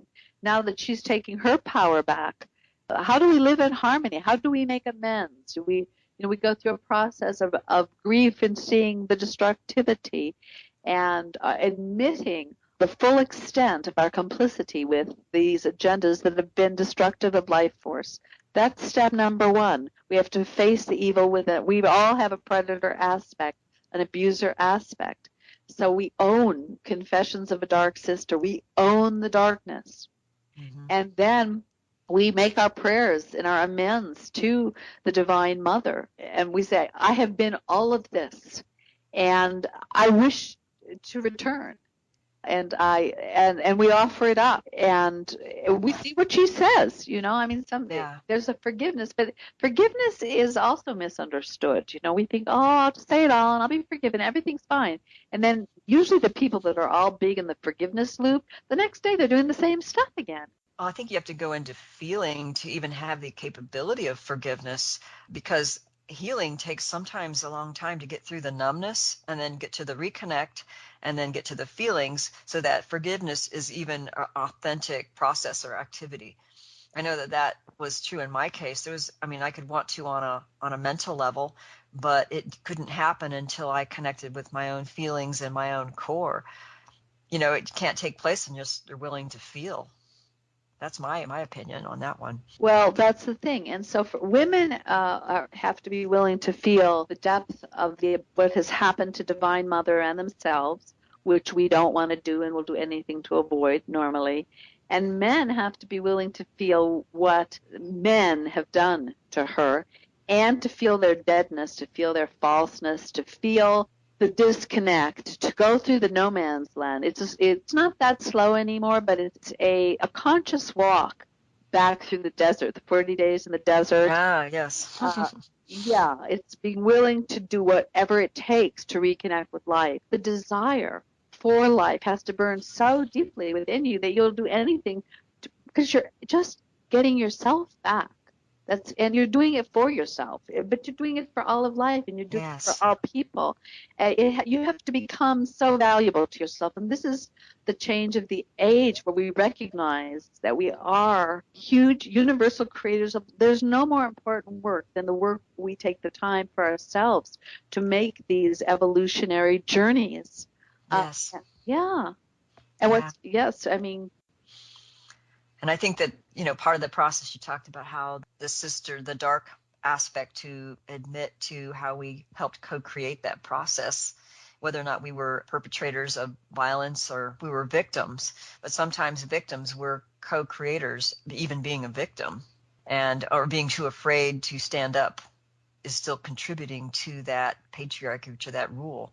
now that she's taking her power back. How do we live in harmony? How do we make amends? Do we, we go through a process of grief and seeing the destructivity and admitting the full extent of our complicity with these agendas that have been destructive of life force. That's step number one. We have to face the evil with it. We all have a predator aspect, an abuser aspect. So we own Confessions of a Dark Sister. We own the darkness. Mm-hmm. And then we make our prayers and our amends to the Divine Mother. And we say, I have been all of this, and I wish to return. And we offer it up, and we see what she says. I mean, there's a forgiveness, but forgiveness is also misunderstood. We think, oh, I'll just say it all and I'll be forgiven, everything's fine. And then usually the people that are all big in the forgiveness loop, the next day they're doing the same stuff again. I think you have to go into feeling to even have the capability of forgiveness, because healing takes sometimes a long time to get through the numbness and then get to the reconnect and then get to the feelings, so that forgiveness is even an authentic process or activity. I know that was true in my case. I could want to on a mental level, but it couldn't happen until I connected with my own feelings and my own core. It can't take place unless you're willing to feel. That's my opinion on that one. Well, that's the thing. And so for women have to be willing to feel the depth of what has happened to Divine Mother and themselves, which we don't want to do and will do anything to avoid normally. And men have to be willing to feel what men have done to her and to feel their deadness, to feel their falseness, to feel the disconnect, to go through the no man's land. It's not that slow anymore, but it's a conscious walk back through the desert, the 40 days in the desert. Ah, yes. Yeah, it's being willing to do whatever it takes to reconnect with life. The desire for life has to burn so deeply within you that you'll do anything because you're just getting yourself back. And you're doing it for yourself, but you're doing it for all of life, and you're doing it for all people. You have to become so valuable to yourself, and this is the change of the age where we recognize that we are huge universal creators of. There's no more important work than the work we take the time for ourselves to make these evolutionary journeys. Yes. Yeah. And and I think that, part of the process you talked about how the dark aspect, to admit to how we helped co-create that process, whether or not we were perpetrators of violence or we were victims. But sometimes victims were co-creators, even being a victim, or being too afraid to stand up is still contributing to that patriarchy, to that rule.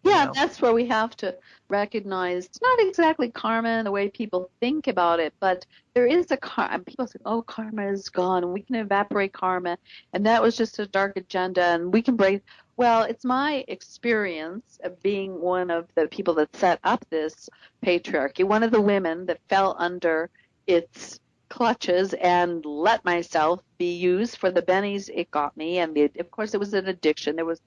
Yeah, that's where we have to recognize it's not exactly karma in the way people think about it, but there is a karma. People say, oh, karma is gone, and we can evaporate karma, and that was just a dark agenda, and we can break. Well, it's my experience of being one of the people that set up this patriarchy, one of the women that fell under its clutches and let myself be used for the bennies it got me. And of course, it was an addiction. There was,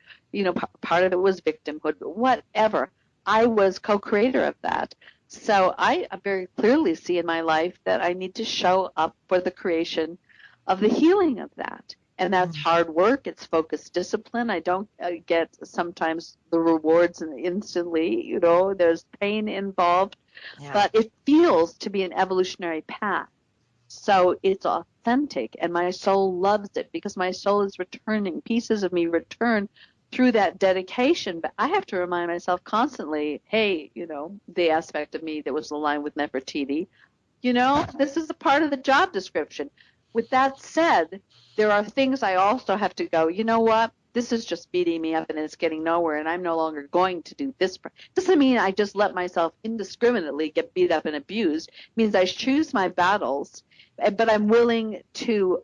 part of it was victimhood, but whatever. I was co-creator of that. So I very clearly see in my life that I need to show up for the creation of the healing of that. And that's hard work. It's focused discipline. I don't get sometimes the rewards instantly. There's pain involved. Yeah. But it feels to be an evolutionary path. So it's authentic, and my soul loves it because my soul is returning. Pieces of me return through that dedication. But I have to remind myself constantly, hey, the aspect of me that was aligned with Nefertiti, this is a part of the job description. With that said, there are things I also have to go, you know what? This is just beating me up and it's getting nowhere, and I'm no longer going to do this. Doesn't mean I just let myself indiscriminately get beat up and abused. It means I choose my battles, but I'm willing to,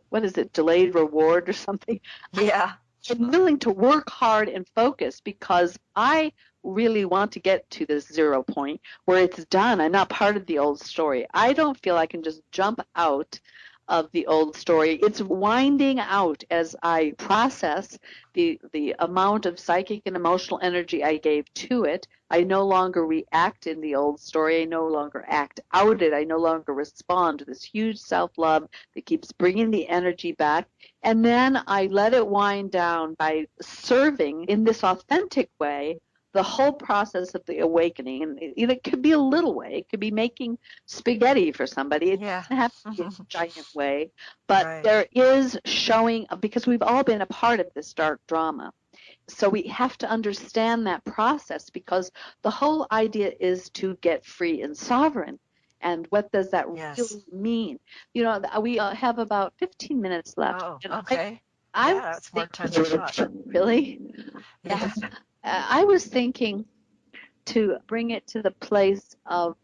delayed reward or something? Yeah. I'm willing to work hard and focus because I really want to get to this 0 point where it's done. I'm not part of the old story. I don't feel I can just jump out of the old story. It's winding out as I process the amount of psychic and emotional energy I gave to it. I no longer react in the old story. I no longer act out it. I no longer respond to this huge self-love that keeps bringing the energy back. And then I let it wind down by serving in this authentic way the whole process of the awakening. And it could be a little way. It could be making spaghetti for somebody. It doesn't have to be a giant way. But there is showing, because we've all been a part of this dark drama. So we have to understand that process, because the whole idea is to get free and sovereign. And what does that really mean? We have about 15 minutes left. Oh, okay. That's more time than I thought. Really? Yeah. I was thinking to bring it to the place of,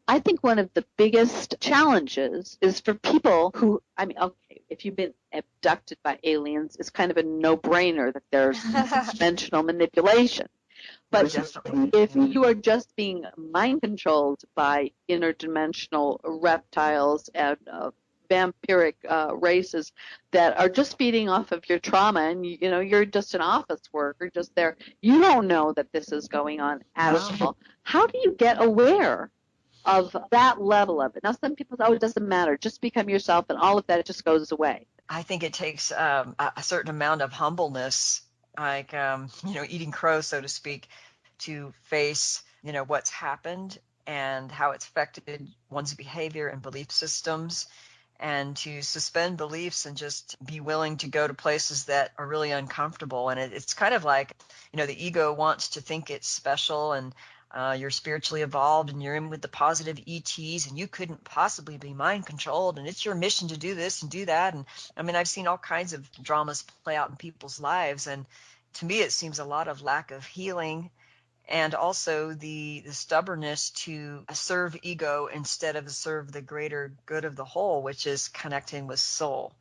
I think one of the biggest challenges is for people who, if you've been abducted by aliens, it's kind of a no-brainer that there's dimensional manipulation. But if you are just being mind-controlled by interdimensional reptiles and vampiric races that are just feeding off of your trauma, and you're just an office worker, just there, you don't know that this is going on at all. How do you get aware of that level of it. Now, some people say, oh, it doesn't matter. Just become yourself and all of that just goes away. I think it takes a certain amount of humbleness, like, eating crow, so to speak, to face, what's happened and how it's affected one's behavior and belief systems, and to suspend beliefs and just be willing to go to places that are really uncomfortable. And it's kind of like, the ego wants to think it's special, and you're spiritually evolved and you're in with the positive ETs and you couldn't possibly be mind controlled and it's your mission to do this and do that. And I mean, I've seen all kinds of dramas play out in people's lives. And to me, it seems a lot of lack of healing, and also the stubbornness to serve ego instead of serve the greater good of the whole, which is connecting with soul.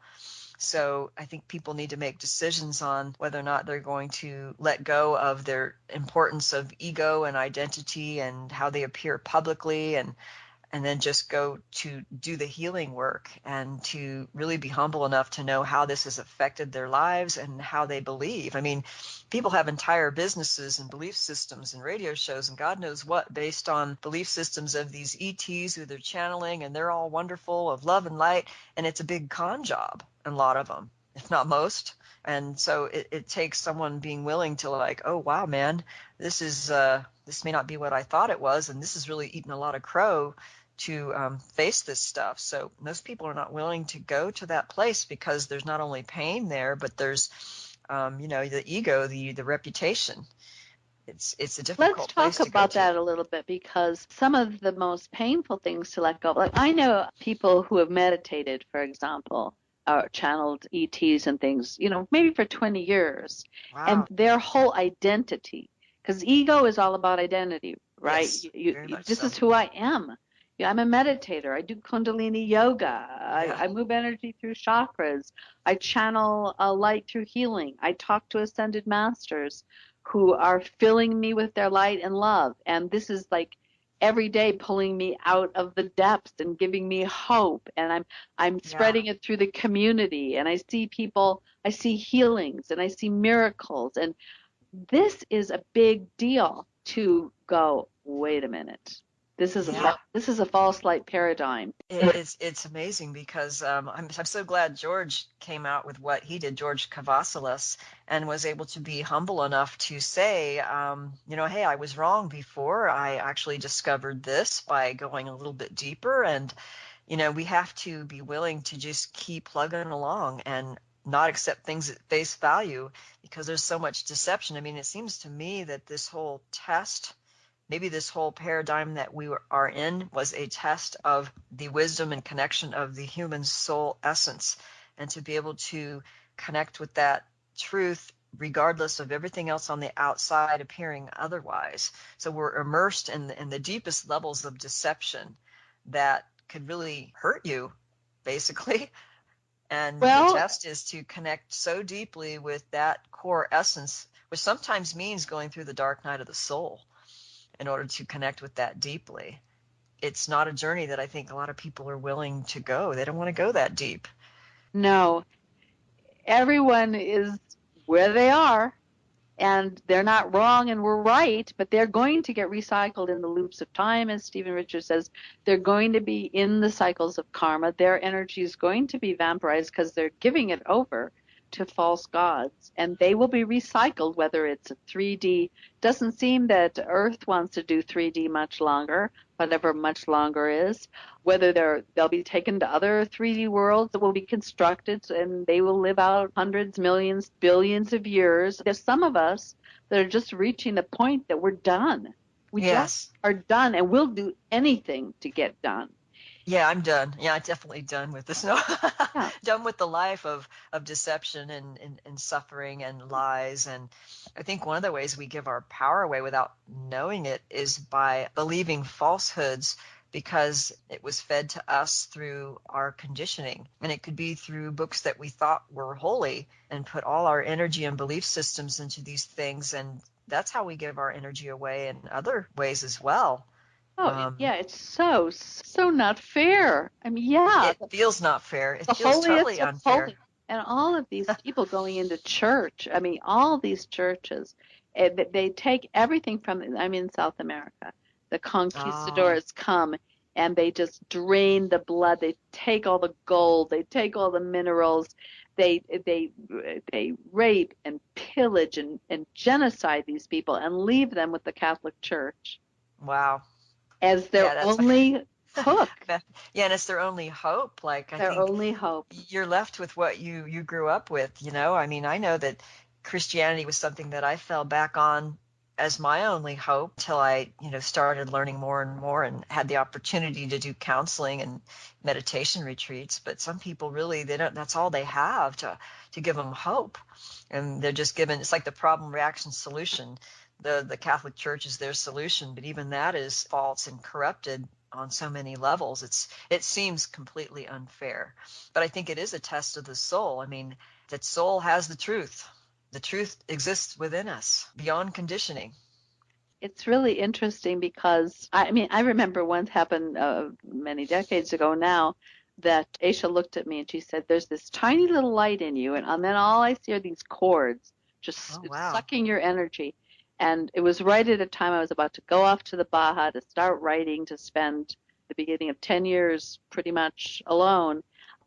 So I think people need to make decisions on whether or not they're going to let go of their importance of ego and identity and how they appear publicly, and then just go to do the healing work and to really be humble enough to know how this has affected their lives and how they believe. I mean, people have entire businesses and belief systems and radio shows and God knows what based on belief systems of these ETs who they're channeling, and they're all wonderful, of love and light, and it's a big con job, a lot of them, if not most. And so it takes someone being willing to, like, oh wow, man, this may not be what I thought it was, and this is really eating a lot of crow to face this stuff. So most people are not willing to go to that place because there's not only pain there, but there's, the ego, the reputation. It's a Let's difficult place talk to go about to. that a little bit, because some of the most painful things to let go, like I know people who have meditated, for example, or channeled ETs and things, maybe for 20 years, and Wow. their whole identity, because ego is all about identity, right? Yes, very much This so. is who I am. Yeah, I'm a meditator. I do Kundalini yoga. Yeah. I move energy through chakras. I channel light through healing. I talk to ascended masters who are filling me with their light and love. And this is like every day pulling me out of the depths and giving me hope. And I'm Yeah. spreading it through the community. And I see people, I see healings and I see miracles. And this is a big deal to go, wait a minute. Yeah. This is a false light paradigm. It's amazing because I'm so glad George came out with what he did, George Kavasalis, and was able to be humble enough to say, hey, I was wrong before. I actually discovered this by going a little bit deeper. And, we have to be willing to just keep plugging along and not accept things at face value, because there's so much deception. I mean, it seems to me that this whole test, maybe this whole paradigm that we are in, was a test of the wisdom and connection of the human soul essence, and to be able to connect with that truth regardless of everything else on the outside appearing otherwise. So we're immersed in the deepest levels of deception that could really hurt you, basically. And the Well, test is to connect so deeply with that core essence, which sometimes means going through the dark night of the soul in order to connect with that deeply. It's not a journey that I think a lot of people are willing to go. They don't want to go that deep. no, everyone is where they are. And they're not wrong and we're right, but they're going to get recycled in the loops of time, as Stephen Richards says. They're going to be in the cycles of karma. Their energy is going to be vampirized because they're giving it over to false gods, and they will be recycled, whether it's a 3D. Doesn't seem that Earth wants to do 3D much longer, whatever much longer is. Whether they'll be taken to other 3D worlds that will be constructed, and they will live out hundreds, millions, billions of years. There's some of us that are just reaching the point that we're done. We just Yes. are done, and we'll do anything to get done. Yeah, I'm done. Yeah, I'm definitely done with this. No, Yeah. done with the life of deception and suffering and lies. And I think one of the ways we give our power away without knowing it is by believing falsehoods, because it was fed to us through our conditioning. And it could be through books that we thought were holy, and put all our energy and belief systems into these things. And that's how we give our energy away in other ways as well. Oh, yeah, it's so not fair. I mean, yeah, It feels not fair. It the feels holiest totally of unfair. holy. And all of these people going into church, I mean, all these churches, they take everything from, I'm in South America. The Oh, conquistadors come and they just drain the blood. They take all the gold. They take all the minerals. They rape and pillage and genocide these people and leave them with the Catholic Church Wow. as their Yeah, that's only hook. yeah, and it's their only hope. Like, I Their think only hope. you're left with what you grew up with, you know? I mean, I know that Christianity was something that I fell back on as my only hope till I, started learning more and more and had the opportunity to do counseling and meditation retreats. But some people really, they don't, that's all they have to give them hope. And they're just given, it's like the problem, reaction, solution. The Catholic Church is their solution, but even that is false and corrupted on so many levels. It seems completely unfair. But I think it is a test of the soul. I mean, that soul has the truth. The truth exists within us beyond conditioning. It's really interesting because, I remember once happened many decades ago now that Aisha looked at me and she said, there's this tiny little light in you, and then all I see are these cords just Oh, wow. sucking your energy. And it was right at a time I was about to go off to the Baja to start writing, to spend the beginning of 10 years pretty much alone,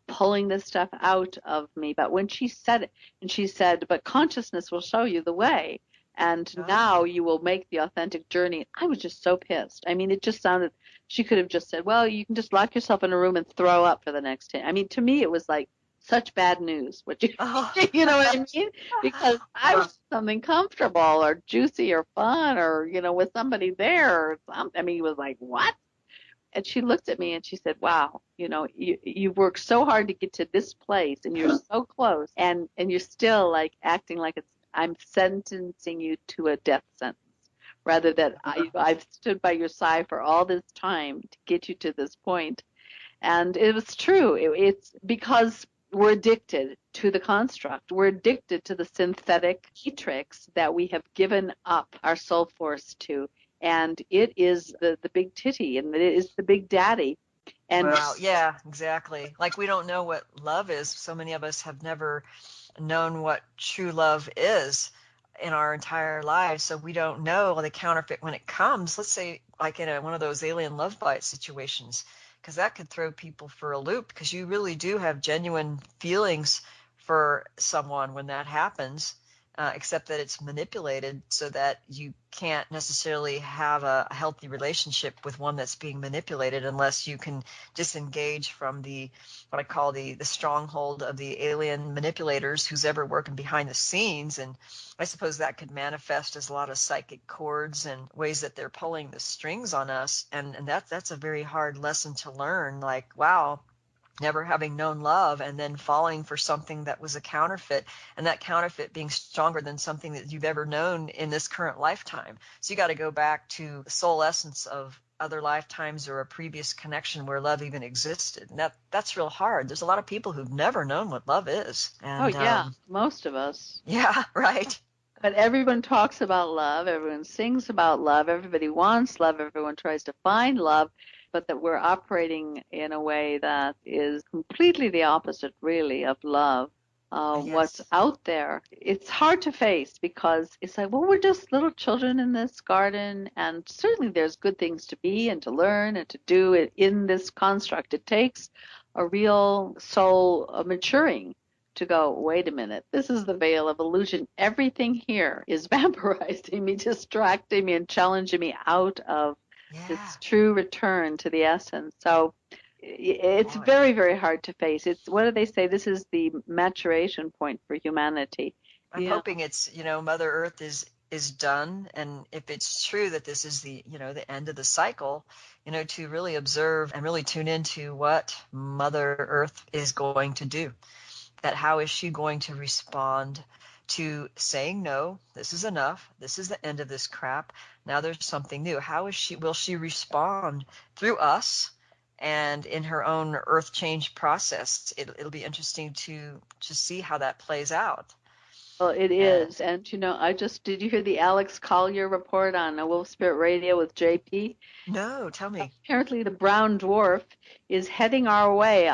pulling this stuff out of me. But when she said it, and she said, but consciousness will show you the way, and now Oh. you will make the authentic journey. I was just so pissed. I mean, it just sounded, she could have just said, well, you can just lock yourself in a room and throw up for the next 10. I mean, to me, it was like such bad news. What you, Oh. you know what I mean? Because I Wow. was something comfortable or juicy or fun or, with somebody there or something. I mean, it was like, what? And she looked at me and she said, wow, you worked so hard to get to this place and you're so close, and you're still like acting like I'm sentencing you to a death sentence rather that I've stood by your side for all this time to get you to this point. And it was true. It's because we're addicted to the construct. We're addicted to the synthetic matrix that we have given up our soul force to. And it is the big titty, and it is the big daddy. And Wow. Yeah, exactly. Like, we don't know what love is. So many of us have never known what true love is in our entire lives. So we don't know the counterfeit when it comes. Let's say, like in one of those alien love bite situations, because that could throw people for a loop, because you really do have genuine feelings for someone when that happens. Except that it's manipulated so that you can't necessarily have a healthy relationship with one that's being manipulated unless you can disengage from what I call the stronghold of the alien manipulators who's ever working behind the scenes. And I suppose that could manifest as a lot of psychic cords and ways that they're pulling the strings on us. And that's a very hard lesson to learn. Like, wow, never having known love and then falling for something that was a counterfeit, and that counterfeit being stronger than something that you've ever known in this current lifetime. So you got to go back to the soul essence of other lifetimes or a previous connection where love even existed. And that's real hard. There's a lot of people who've never known what love is. oh And yeah, most of us. yeah, right. But everyone talks about love, everyone sings about love, everybody wants love, everyone tries to find love, but that we're operating in a way that is completely the opposite, really, of love. What's Yes. out there, it's hard to face because it's like, well, we're just little children in this garden, and certainly there's good things to be and to learn and to do in this construct. It takes a real soul maturing to go, wait a minute, this is the veil of illusion. Everything here is vaporizing me, distracting me, and challenging me out of Yeah. this true return to the essence. So it's Boy. very, very hard to face. It's, what do they say? This is the maturation point for humanity. I'm Yeah. hoping it's, Mother Earth is done, and if it's true that this is the end of the cycle, to really observe and really tune into what Mother Earth is going to do. That how is she going to respond to saying, no, this is enough, this is the end of this crap, now there's something new. How will she respond through us and in her own earth change process? It'll be interesting to see how that plays out. Well, it Uh, is. And, did you hear the Alex Collier report on Wolf Spirit Radio with JP? no, tell me. Apparently, the brown dwarf is heading our way,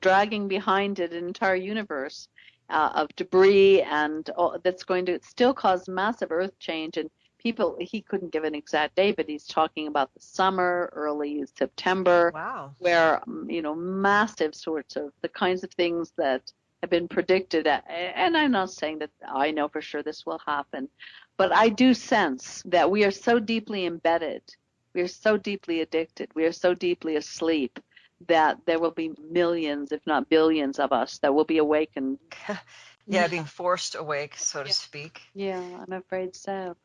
dragging behind it an entire universe of debris, and that's going to still cause massive earth change. And he couldn't give an exact date, but he's talking about the summer, early September, Wow. where, massive sorts of the kinds of things that have been predicted. And I'm not saying that I know for sure this will happen, but I do sense that we are so deeply embedded, we are so deeply addicted, we are so deeply asleep that there will be millions, if not billions of us that will be awakened. Yeah, being forced awake, so to speak. Yeah, I'm afraid so.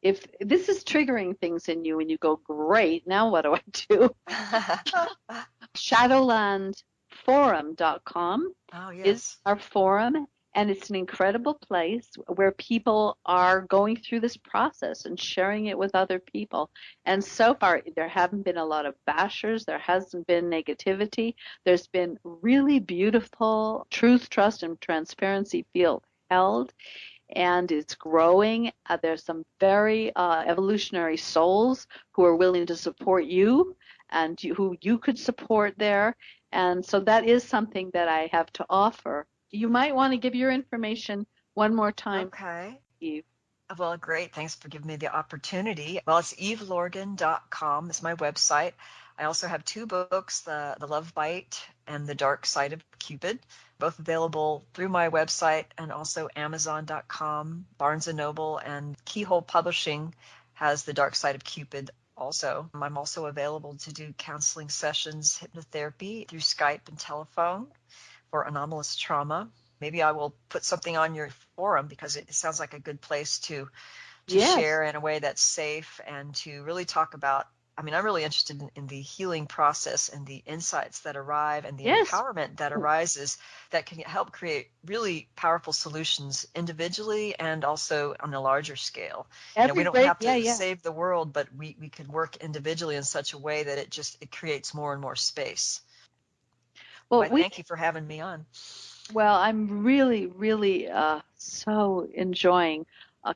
If this is triggering things in you and you go, great, now what do I do? Shadowlandforum.com Oh, is yes. our forum, and it's an incredible place where people are going through this process and sharing it with other people. And so far, there haven't been a lot of bashers. There hasn't been negativity. There's been really beautiful truth, trust, and transparency feel held, and it's growing. There's some very evolutionary souls who are willing to support you and who you could support there. And so that is something that I have to offer. You might want to give your information one more time, Okay. Eve. Well, great. Thanks for giving me the opportunity. Well, it's evelorgan.com is my website. I also have 2 books, The Love Bite and The Dark Side of Cupid, both available through my website and also Amazon.com, Barnes & Noble, and Keyhole Publishing has The Dark Side of Cupid also. I'm also available to do counseling sessions, hypnotherapy through Skype and telephone for anomalous trauma. Maybe I will put something on your forum because it sounds like a good place to Yes. share in a way that's safe and to really talk about. I mean, I'm really interested in the healing process and the insights that arrive and the Yes. empowerment that arises that can help create really powerful solutions individually and also on a larger scale. We don't have to save the world, but we could work individually in such a way that it creates more and more space. Well, thank you for having me on. Well, I'm really, really so enjoying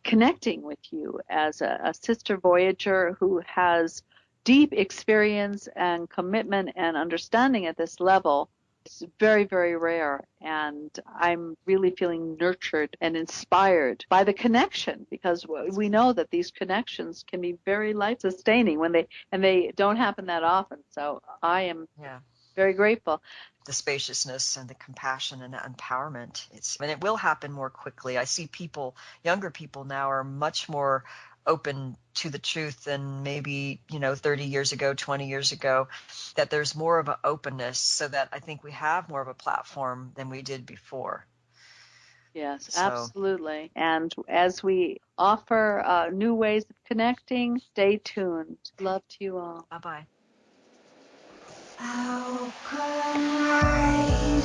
connecting with you as a sister voyager who has deep experience and commitment and understanding at this level. It's very, very rare, and I'm really feeling nurtured and inspired by the connection, because we know that these connections can be very life-sustaining when they don't happen that often. So I am very grateful. The spaciousness and the compassion and the empowerment. It will happen more quickly. I see younger people now are much more open to the truth than maybe, 30 years ago, 20 years ago, that there's more of an openness, so that I think we have more of a platform than we did before. Yes, absolutely. And as we offer new ways of connecting, stay tuned. Love to you all. Bye-bye. How can I